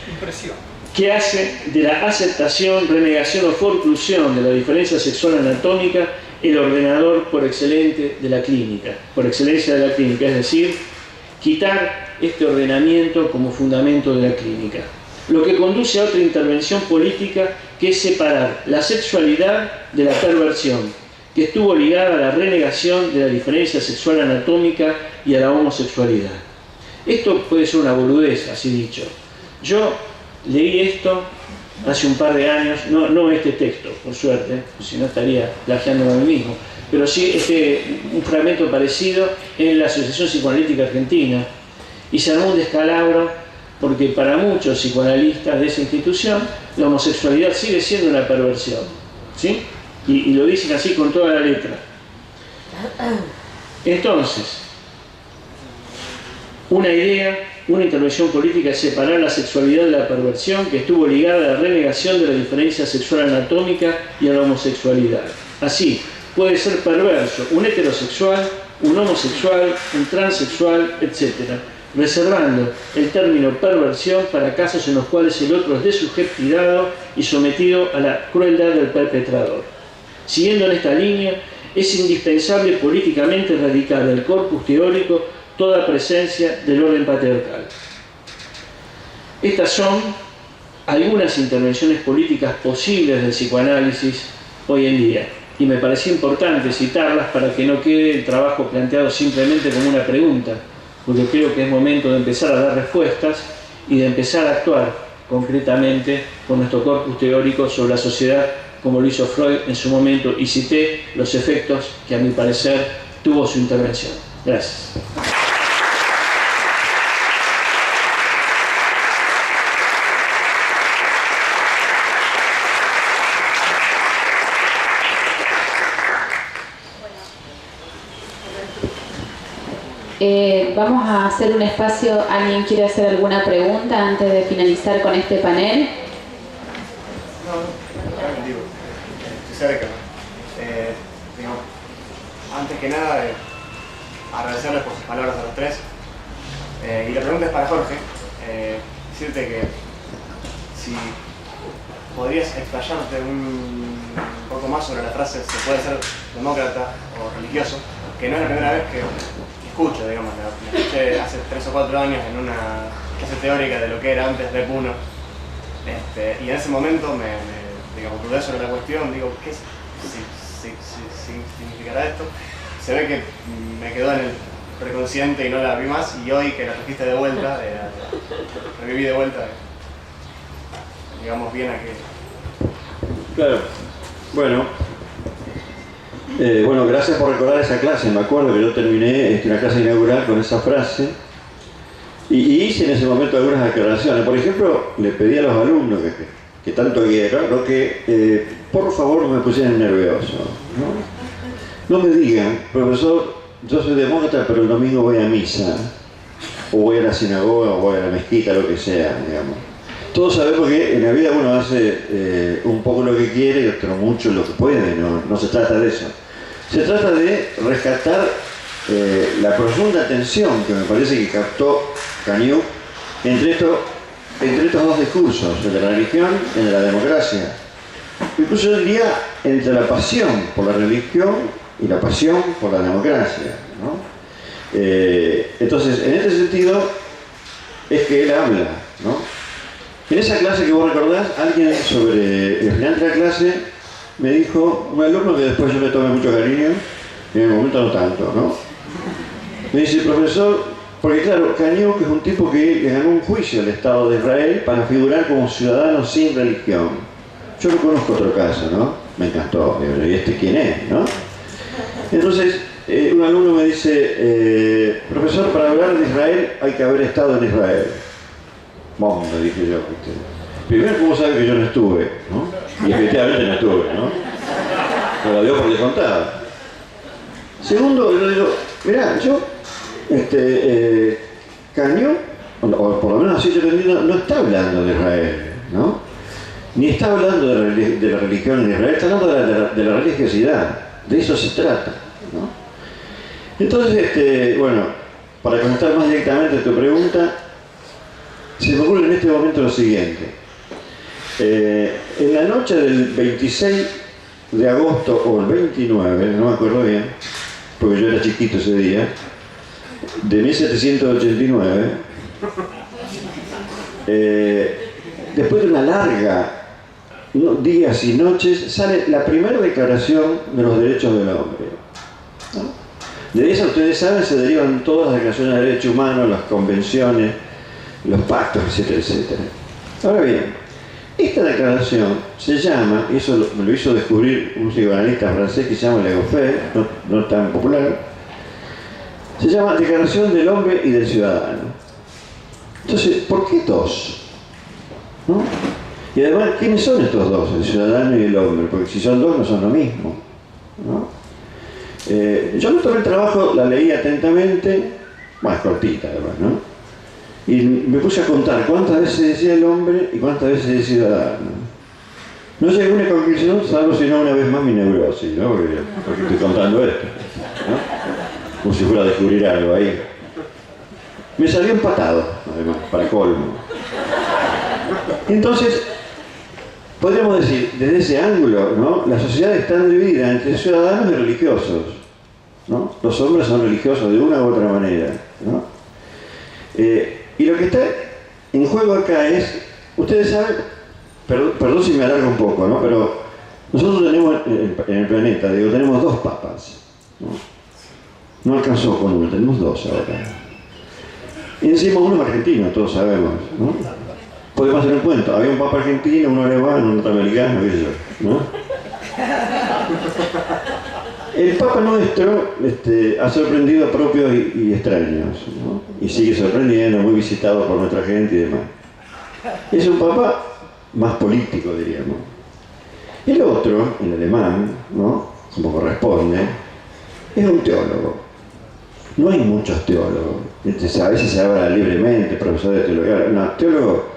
Impresión. Que hace de la aceptación, renegación o forclusión de la diferencia sexual anatómica el ordenador por excelencia de la clínica, es decir, quitar este ordenamiento como fundamento de la clínica. Lo que conduce a otra intervención política que es separar la sexualidad de la perversión, que estuvo ligada a la renegación de la diferencia sexual anatómica y a la homosexualidad. Esto puede ser una boludez, así dicho. Yo leí esto hace un par de años, no este texto, por suerte, si no estaría plagiándome a mí mismo, pero sí un fragmento parecido en la Asociación Psicoanalítica Argentina, y se armó un descalabro porque para muchos psicoanalistas de esa institución la homosexualidad sigue siendo una perversión, ¿sí? Y lo dicen así con toda la letra. Entonces, una idea, una intervención política es separar la sexualidad de la perversión, que estuvo ligada a la renegación de la diferencia sexual anatómica y a la homosexualidad. Así, puede ser perverso un heterosexual, un homosexual, un transexual, etc., reservando el término perversión para casos en los cuales el otro es desubjetificado y sometido a la crueldad del perpetrador. Siguiendo en esta línea, es indispensable políticamente erradicar del corpus teórico toda presencia del orden patriarcal. Estas son algunas intervenciones políticas posibles del psicoanálisis hoy en día, y me pareció importante citarlas para que no quede el trabajo planteado simplemente como una pregunta, porque creo que es momento de empezar a dar respuestas y de empezar a actuar concretamente con nuestro corpus teórico sobre la sociedad, como lo hizo Freud en su momento, y cité los efectos que a mi parecer tuvo su intervención. Gracias. Vamos a hacer un espacio. ¿Alguien quiere hacer alguna pregunta antes de finalizar con este panel? Antes que nada, agradecerles por sus palabras a los tres. Y la pregunta es para Jorge. Decirte que si podrías explayarte un poco más sobre la frase "se puede ser demócrata o religioso", que no es la primera vez que escucho, digamos, la escuché hace 3 o 4 años en una clase teórica de lo que era antes Rep 1, y en ese momento me digamos, dudé sobre la cuestión, digo, ¿qué significará esto? Se ve que me quedó en el preconsciente y no la vi más, y hoy que la trajiste de vuelta, reviví de vuelta, digamos bien a que... Claro. Bueno. Bueno, gracias por recordar esa clase. Me acuerdo que yo terminé la clase inaugural con esa frase y hice en ese momento algunas aclaraciones. Por ejemplo, le pedí a los alumnos que tanto quiero, que por favor no me pusieran nervioso, ¿no? No me digan, profesor, yo soy demócrata, pero el domingo voy a misa, o voy a la sinagoga, o voy a la mezquita, lo que sea, digamos. Todos sabemos que en la vida uno hace un poco lo que quiere y otro mucho lo que puede, no se trata de eso. Se trata de rescatar la profunda tensión que me parece que captó Camus entre estos dos discursos, el de la religión y el de la democracia. Incluso yo diría entre la pasión por la religión y la pasión por la democracia, ¿no? Entonces, en este sentido, es que él habla, ¿no? En esa clase que vos recordás, alguien sobre el final de la clase me dijo, un alumno que después yo le tomé mucho cariño, y en el momento no tanto, ¿no? Me dice, profesor, porque claro, Camus es un tipo que le ganó un juicio al Estado de Israel para figurar como ciudadano sin religión. Yo no conozco otro caso, ¿no? Me encantó, ¿y este quién es, no? Entonces, un alumno me dice, profesor, para hablar de Israel hay que haber estado en Israel. Bueno, le dije yo, primero, ¿cómo sabe que yo no estuve? ¿No? Y efectivamente no estuve, ¿no? Me lo dio por descontado. Segundo, yo digo, mirá, yo, Camus, o por lo menos así yo lo entiendo, no está hablando de Israel, ¿no? Ni está hablando de la religión en Israel, está hablando de la religiosidad, de eso se trata, ¿no? Entonces, bueno, para contestar más directamente tu pregunta, se me ocurre en este momento lo siguiente. En la noche del 26 de agosto o el 29, no me acuerdo bien, porque yo era chiquito ese día, de 1789, después de una larga días y noches, sale la primera declaración de los derechos del hombre, ¿no? De esa, ustedes saben, se derivan todas las declaraciones de derechos humanos, las convenciones, los pactos, etcétera, etcétera. Ahora bien, esta declaración se llama, y eso me lo hizo descubrir un psicoanalista francés que se llama Legoffer, no tan popular, se llama Declaración del Hombre y del Ciudadano. Entonces, ¿por qué dos? ¿No? Y además, ¿quiénes son estos dos, el ciudadano y el hombre? Porque si son dos, no son lo mismo, ¿no? Yo me tomé el trabajo, la leí atentamente, más cortita además, ¿no? Y me puse a contar cuántas veces decía el hombre y cuántas veces decía el ciudadano. No llegué a una conclusión, salvo si no una vez más mi neurosis, ¿no? Porque estoy contando esto, ¿no? Como si fuera a descubrir algo ahí. Me salió empatado, además, para colmo. Entonces, podríamos decir, desde ese ángulo, ¿no? La sociedad está dividida entre ciudadanos y religiosos, ¿no? Los hombres son religiosos de una u otra manera, ¿no? Y lo que está en juego acá es, ustedes saben, perdón si me alargo un poco, ¿no? Pero nosotros tenemos en el planeta, digo, tenemos dos papas, ¿no? No alcanzó con uno, tenemos dos ahora. Y encima uno es argentino, todos sabemos, ¿no? Podemos hacer un cuento, había un papa argentino, uno alemán, un norteamericano, qué sé yo, ¿no? El Papa nuestro ha sorprendido a propios y extraños, ¿no? Y sigue sorprendiendo, muy visitado por nuestra gente y demás. Es un Papa más político, diríamos. El otro, el alemán, ¿no? Como corresponde, es un teólogo. No hay muchos teólogos. A veces se habla libremente, profesor de teología. No, teólogo,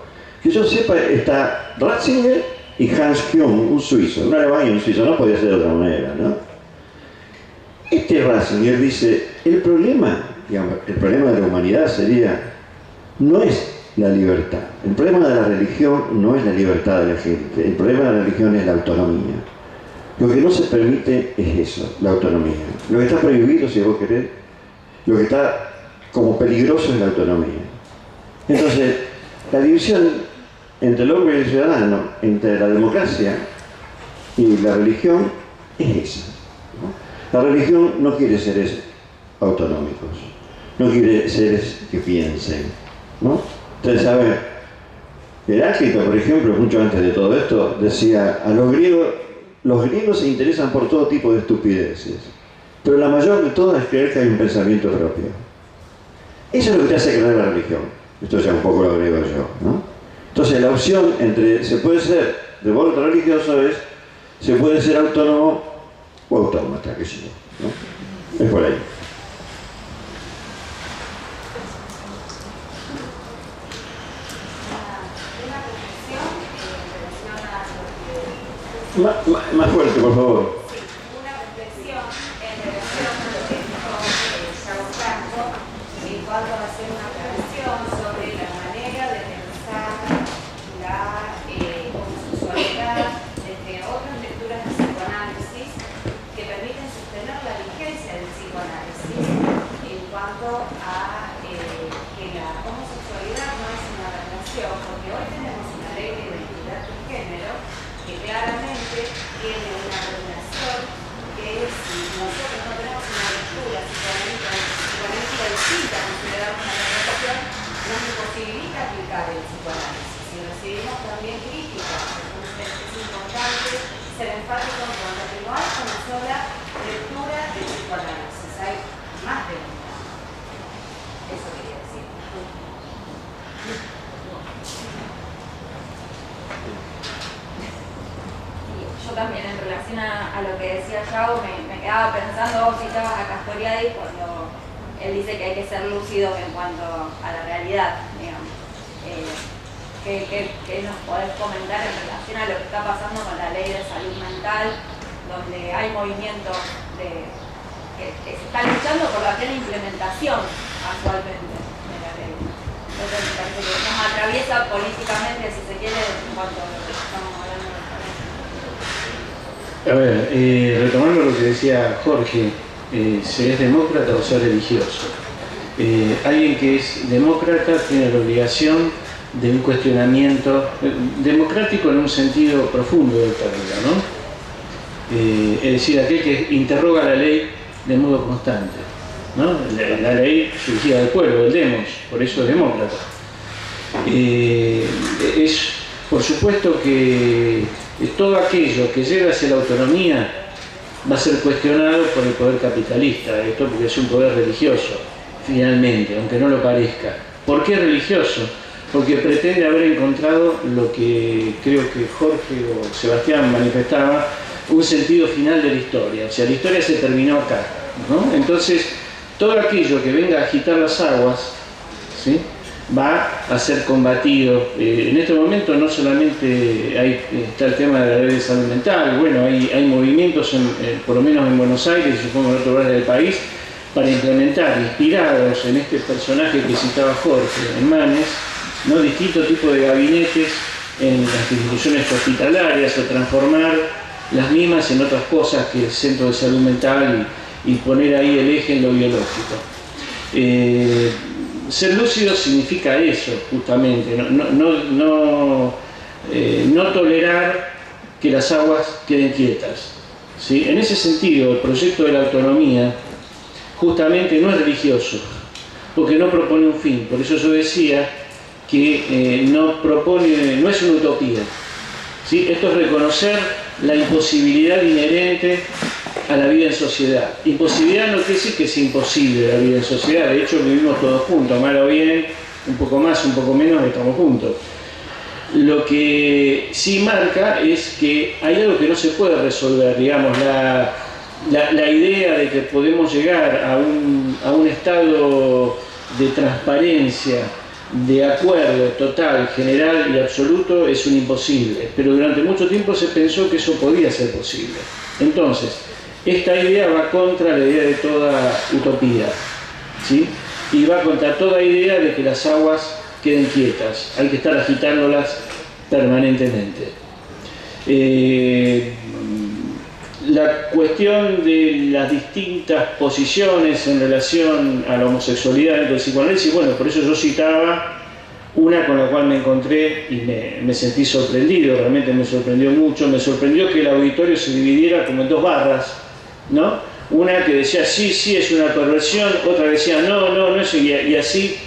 que yo sepa, está Ratzinger y Hans Kuhn, un suizo, un alemán y un suizo, no podía ser de otra manera, ¿no? Este Ratzinger dice, el problema de la humanidad sería, no es la libertad. El problema de la religión no es la libertad de la gente. El problema de la religión es la autonomía. Lo que no se permite es eso, la autonomía. Lo que está prohibido, si vos querés, lo que está como peligroso es la autonomía. Entonces, la división entre el hombre y el ciudadano, entre la democracia Y la religión es esa, ¿no? La religión no quiere seres autonómicos, no quiere seres que piensen, ¿no? Ustedes saben, Heráclito, por ejemplo, mucho antes de todo esto, decía, a los griegos se interesan por todo tipo de estupideces, pero la mayor de todas es creer que hay un pensamiento propio. Eso es lo que te hace creer la religión. Esto ya un poco lo agrego yo, ¿no? Entonces la opción entre se puede ser devoto religioso es se puede ser autónomo o autómata, que sí, ¿no? Es por ahí. Más fuerte, por favor. Sí, una reflexión en relación a lo que dijo Yago Franco en cuanto a hacer una aclaración sobre la manera de pensar la homosexualidad desde otras lecturas del psicoanálisis que permiten sostener la vigencia del psicoanálisis en cuanto a que la homosexualidad no es una relación, porque hoy tenemos una ley de identidad de género que claramente tiene una regulación que si nosotros no tenemos una lectura psicoanalítica distinta, consideramos una regulación, nos imposibilita aplicar el psicoanálisis. Si recibimos también críticas, entonces es importante ser enfático en cuanto a que no hay una sola lectura del psicoanálisis, hay más de una. Eso quería decir. Yo también, en relación a lo que decía Yago, me quedaba pensando, vos citabas a Castoriadis cuando él dice que hay que ser lúcidos en cuanto a la realidad, digamos. ¿Qué nos podés comentar en relación a lo que está pasando con la ley de salud mental, donde hay movimientos que se están luchando por la plena implementación actualmente de la ley? Entonces me parece que nos atraviesa políticamente, si se quiere, en cuanto a lo que estamos hablando. A ver, retomando lo que decía Jorge, ¿se es demócrata o ser religioso? Alguien que es demócrata tiene la obligación de un cuestionamiento democrático en un sentido profundo del término, ¿no? Es decir, aquel que interroga la ley de modo constante, ¿no? La ley surgida del pueblo, del demos, por eso es demócrata. Es, por supuesto, que todo aquello que llega hacia la autonomía va a ser cuestionado por el poder capitalista, esto porque es un poder religioso, finalmente, aunque no lo parezca. ¿Por qué religioso? Porque pretende haber encontrado lo que creo que Jorge o Sebastián manifestaba, un sentido final de la historia. O sea, la historia se terminó acá, ¿no? Entonces, todo aquello que venga a agitar las aguas, ¿sí?, va a ser combatido. En este momento no solamente está el tema de la ley de salud mental, bueno, hay movimientos, por lo menos en Buenos Aires y supongo en otros lugares del país, para implementar, inspirados en este personaje que citaba Jorge, en Manes, ¿no?, distintos tipos de gabinetes en las instituciones hospitalarias o transformar las mismas en otras cosas que el centro de salud mental y poner ahí el eje en lo biológico. Ser lúcido significa eso, justamente, no tolerar que las aguas queden quietas, ¿sí? En ese sentido, el proyecto de la autonomía justamente no es religioso, porque no propone un fin. Por eso yo decía que no es una utopía, ¿sí? Esto es reconocer la imposibilidad inherente a la vida en sociedad. Imposibilidad no quiere decir que es imposible la vida en sociedad, de hecho vivimos todos juntos, mal o bien, un poco más, un poco menos, estamos juntos. Lo que sí marca es que hay algo que no se puede resolver, digamos, la idea de que podemos llegar a un estado de transparencia, de acuerdo total, general y absoluto es un imposible, pero durante mucho tiempo se pensó que eso podía ser posible. Entonces, esta idea va contra la idea de toda utopía, ¿sí? Y va contra toda idea de que las aguas queden quietas, hay que estar agitándolas permanentemente. La cuestión de las distintas posiciones en relación a la homosexualidad dentro del psicoanálisis, bueno, por eso yo citaba Una con la cual me encontré y me sentí sorprendido, realmente me sorprendió mucho. Me sorprendió que el auditorio se dividiera como en dos barras, ¿no? Una que decía sí, sí, es una perversión, otra que decía no, no, no es, y así,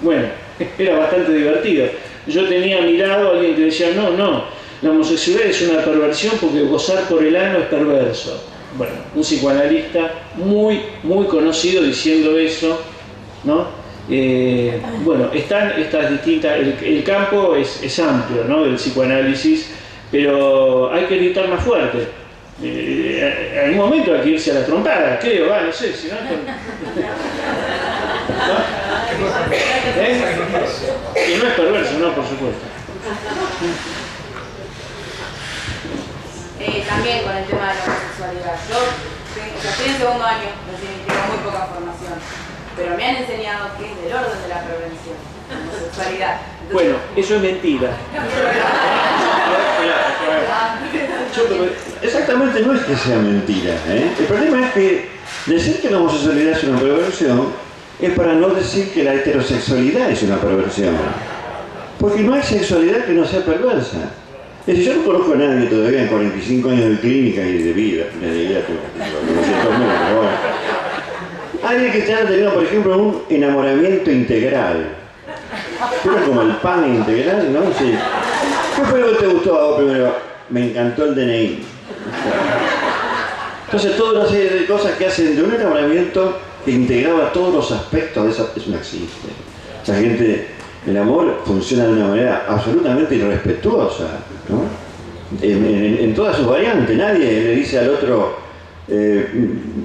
bueno, era bastante divertido. Yo tenía a mi lado a alguien que decía no, no, la homosexualidad es una perversión porque gozar por el ano es perverso. Bueno, un psicoanalista muy, muy conocido diciendo eso, ¿no? Bueno, están estas distintas, el campo es amplio, ¿no?, del psicoanálisis, pero hay que gritar más fuerte. En algún momento hay que irse a la trompada, creo, no sé, si no... Y no es perverso, no, por supuesto. También con el tema de la homosexualidad. Yo estoy en segundo año, recién tengo muy poca formación, pero me han enseñado que es del orden de la prevención, la homosexualidad. Entonces, bueno, eso es mentira. Exactamente, no es que sea mentira, ¿eh? El problema es que decir que la homosexualidad es una perversión es para no decir que la heterosexualidad es una perversión. Porque no hay sexualidad que no sea perversa. Es decir, yo no conozco a nadie todavía en 45 años de clínica y de vida, alguien que haya tenido, por ejemplo, un enamoramiento integral. Pero como el pan integral, ¿no? Sí. ¿Qué fue lo que te gustó a vos primero? Me encantó el DNI. Entonces, toda una serie de cosas que hacen de un enamoramiento que integraba todos los aspectos de eso no existe. La gente, el amor funciona de una manera absolutamente irrespetuosa, ¿no? En todas sus variantes. Nadie le dice al otro,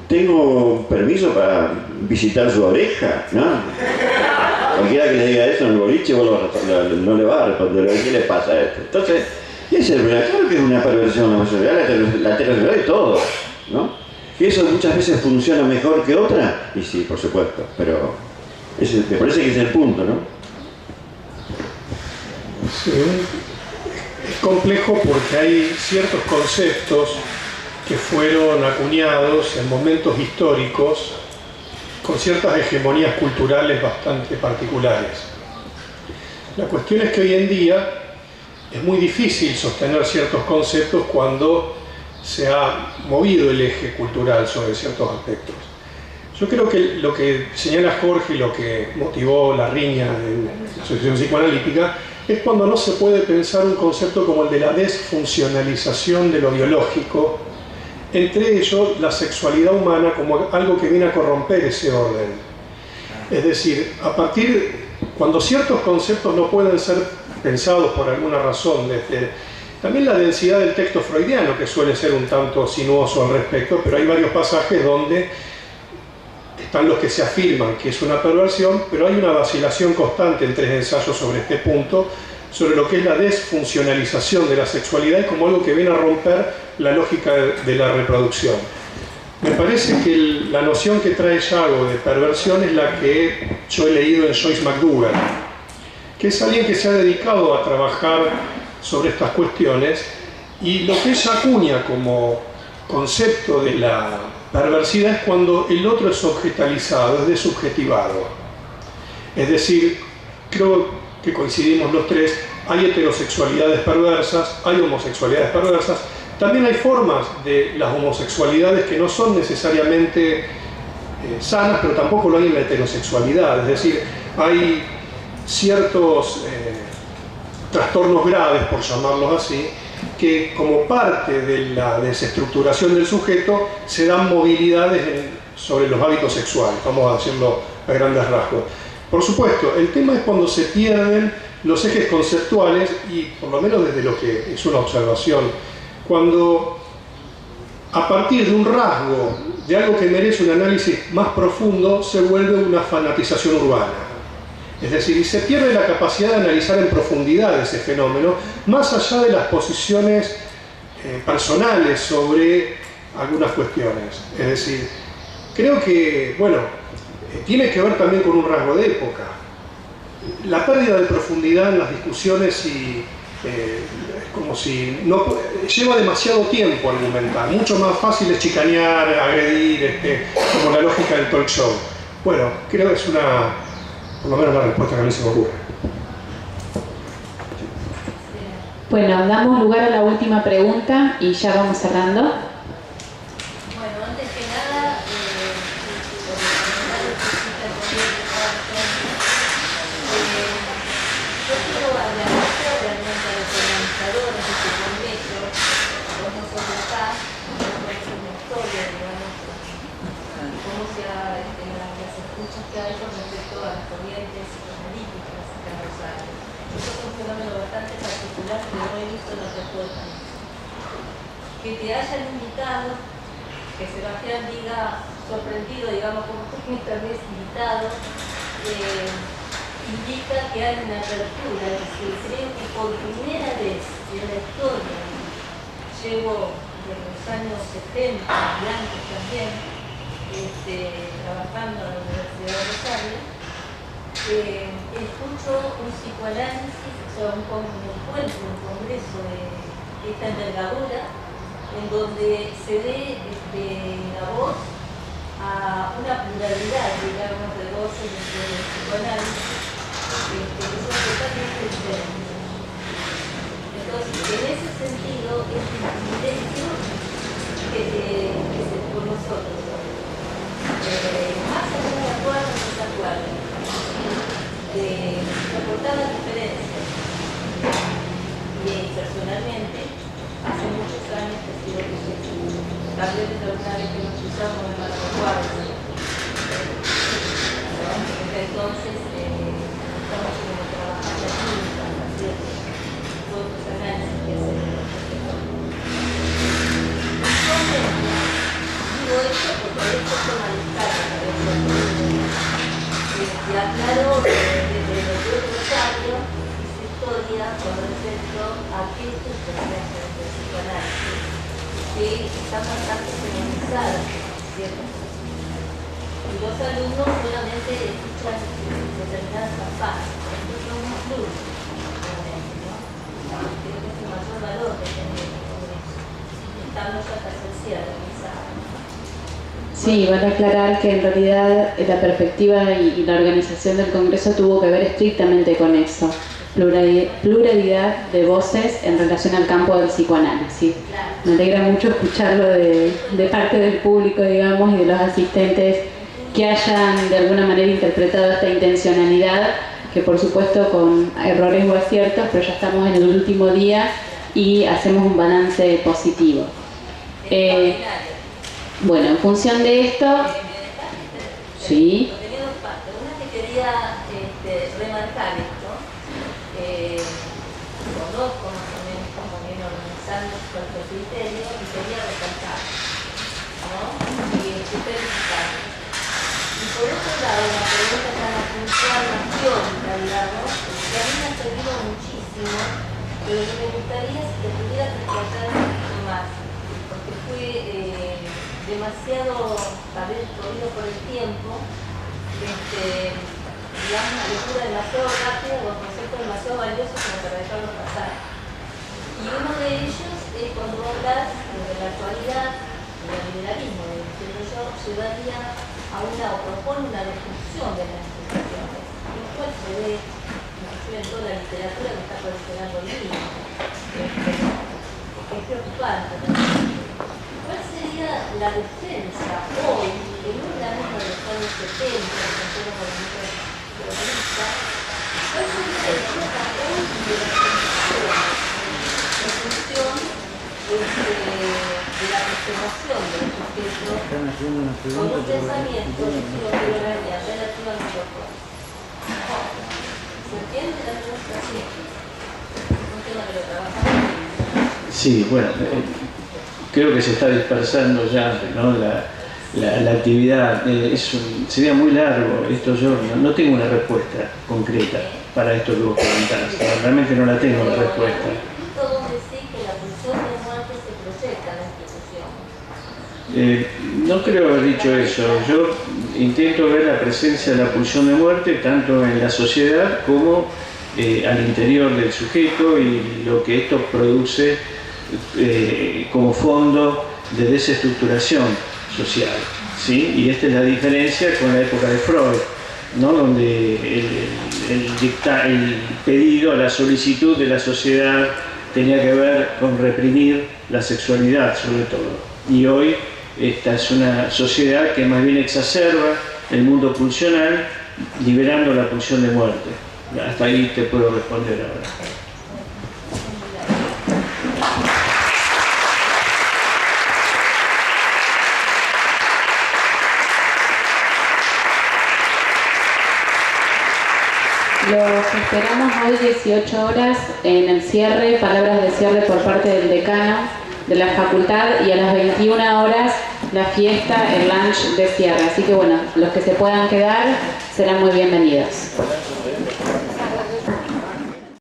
tengo permiso para visitar su oreja, ¿no? Cualquiera que le diga eso en el boliche no le va a responder, ¿qué le pasa a esto? Entonces, ese es el problema. Claro que es una perversión la homosexualidad, la heterosexualidad y todo, ¿no? Que eso muchas veces funciona mejor que otra, y sí, por supuesto, pero me parece que es el punto, ¿no? Sí, es complejo porque hay ciertos conceptos que fueron acuñados en momentos históricos con ciertas hegemonías culturales bastante particulares. La cuestión es que hoy en día es muy difícil sostener ciertos conceptos cuando se ha movido el eje cultural sobre ciertos aspectos. Yo creo que lo que señala Jorge y lo que motivó la riña de la Asociación Psicoanalítica es cuando no se puede pensar un concepto como el de la desfuncionalización de lo biológico, entre ellos la sexualidad humana como algo que viene a corromper ese orden. Es decir, cuando ciertos conceptos no pueden ser pensados por alguna razón, también la densidad del texto freudiano, que suele ser un tanto sinuoso al respecto, pero hay varios pasajes donde están los que se afirman que es una perversión, pero hay una vacilación constante en 3 ensayos sobre este punto, sobre lo que es la desfuncionalización de la sexualidad como algo que viene a romper la lógica de la reproducción. Me parece que la noción que trae Yago de perversión es la que yo he leído en Joyce McDougall, que es alguien que se ha dedicado a trabajar sobre estas cuestiones, y lo que ella acuña como concepto de la perversidad es cuando el otro es objetalizado, es desubjetivado. Es decir, creo que coincidimos los tres, hay heterosexualidades perversas, hay homosexualidades perversas, también hay formas de las homosexualidades que no son necesariamente sanas, pero tampoco lo hay en la heterosexualidad. Es decir, hay ciertos trastornos graves, por llamarlos así, que como parte de la desestructuración del sujeto se dan movilidades sobre los hábitos sexuales, vamos a decirlo a grandes rasgos. Por supuesto, el tema es cuando se pierden los ejes conceptuales y, por lo menos desde lo que es una observación, cuando a partir de un rasgo, de algo que merece un análisis más profundo, se vuelve una fanatización urbana. Es decir, y se pierde la capacidad de analizar en profundidad ese fenómeno, más allá de las posiciones personales sobre algunas cuestiones. Es decir, creo que, bueno, tiene que ver también con un rasgo de época. La pérdida de profundidad en las discusiones como si no lleva demasiado tiempo argumentar. Mucho más fácil es chicanear, agredir, como la lógica del talk show. Bueno, creo que es por lo menos la respuesta que a mí se me ocurre. Bueno, damos lugar a la última pregunta y ya vamos cerrando. Bueno, antes que nada, yo quiero agradecer realmente a los organizadores de este congreso, vos no sos de acá, no conocen la historia, digamos, y cómo se las escuchas que hay con respecto a las corrientes analíticas acá en Rosario. Eso es un fenómeno bastante particular que no he visto en otros países. Que te hayan invitado, que Sebastián diga, sorprendido, digamos, como que esta vez invitado, indica que hay una apertura, es decir, creo que por primera vez en la historia, llevo desde los años 70 y antes también, trabajando en la Universidad de Rosario, escucho un psicoanálisis, o sea, un encuentro, un congreso de esta envergadura, en donde se dé la voz a una pluralidad, digamos, de voces dentro del psicoanálisis, que son totalmente diferentes. Entonces, en ese sentido, es un privilegio que se por nosotros. Más allá de acuerdo o desacuerdo, soportar las diferencias. Y personalmente, hace muchos años que sigo creyendo. Tal vez alguna vez que nos cruzamos en Maracuaro. Desde entonces estamos trabajando juntos, haciendo todos los análisis que hacemos. Digo esto porque esto es malestar a veces. Y aclaro desde lo que es Rosario, su historia con respecto a qué es el proceso del psicoanálisis, que está bastante feminizadas, ¿cierto? Y los alumnos solamente escuchan determinadas campanas, estos son un club, realmente, ¿no? Creo que es el mayor valor que tiene el Congreso. Estamos ya presenciados en esa. Sí, vale aclarar que en realidad la perspectiva y la organización del Congreso tuvo que ver estrictamente con eso. Pluralidad de voces en relación al campo del psicoanálisis. Me alegra mucho escucharlo de parte del público, digamos, y de los asistentes que hayan de alguna manera interpretado esta intencionalidad, que por supuesto con errores o aciertos, pero ya estamos en el último día y hacemos un balance positivo. Bueno, en función de esto, sí. Tenía dos partes. Una que quería remarcar esto. Conozco más o menos cómo viene organizando nuestro criterio y quería resaltar, ¿no? Y felicitar. Y por otro lado, una pregunta tan puntual, más teórica, digamos, que a mí me ha servido muchísimo, pero que me gustaría si te pudiera tratar un poquito más, porque fue demasiado, tal vez corrido por el tiempo, digamos, una lectura demasiado rápida, con conceptos demasiado valiosos como para dejarlos pasar. Y uno de ellos es cuando hablas de la actualidad, del liberalismo, entiendo yo, llevaría a una, o propone una destrucción de las instituciones, lo cual se ve inclusive en toda la literatura que está proliferando hoy día, que es preocupante. ¿Cuál sería la defensa hoy, en un organismo de los años 70, con todos los movimientos terroristas, cuál sería la defensa hoy de la función de la preservación de los sujetos con un pensamiento relativamente opuesto? ¿Se entiende la demostración? Es un tema que lo trabajamos. Sí, bueno, creo que se está dispersando ya, ¿no? la actividad. Sería muy largo esto. Yo no tengo una respuesta concreta para esto que vos preguntás. Realmente no la tengo la respuesta. ¿Dónde sí que la pulsión de muerte se proyecta en la institución? No creo haber dicho eso. Yo intento ver la presencia de la pulsión de muerte tanto en la sociedad como al interior del sujeto y lo que esto produce como fondo de desestructuración social, ¿sí? Y esta es la diferencia con la época de Freud, ¿no? Donde el pedido, la solicitud de la sociedad tenía que ver con reprimir la sexualidad sobre todo. Y hoy esta es una sociedad que más bien exacerba el mundo pulsional, liberando la pulsión de muerte. Hasta ahí te puedo responder ahora. Los esperamos hoy 18 horas en el cierre, palabras de cierre por parte del decano de la facultad, y a las 21 horas la fiesta, el lunch de cierre. Así que bueno, los que se puedan quedar serán muy bienvenidos.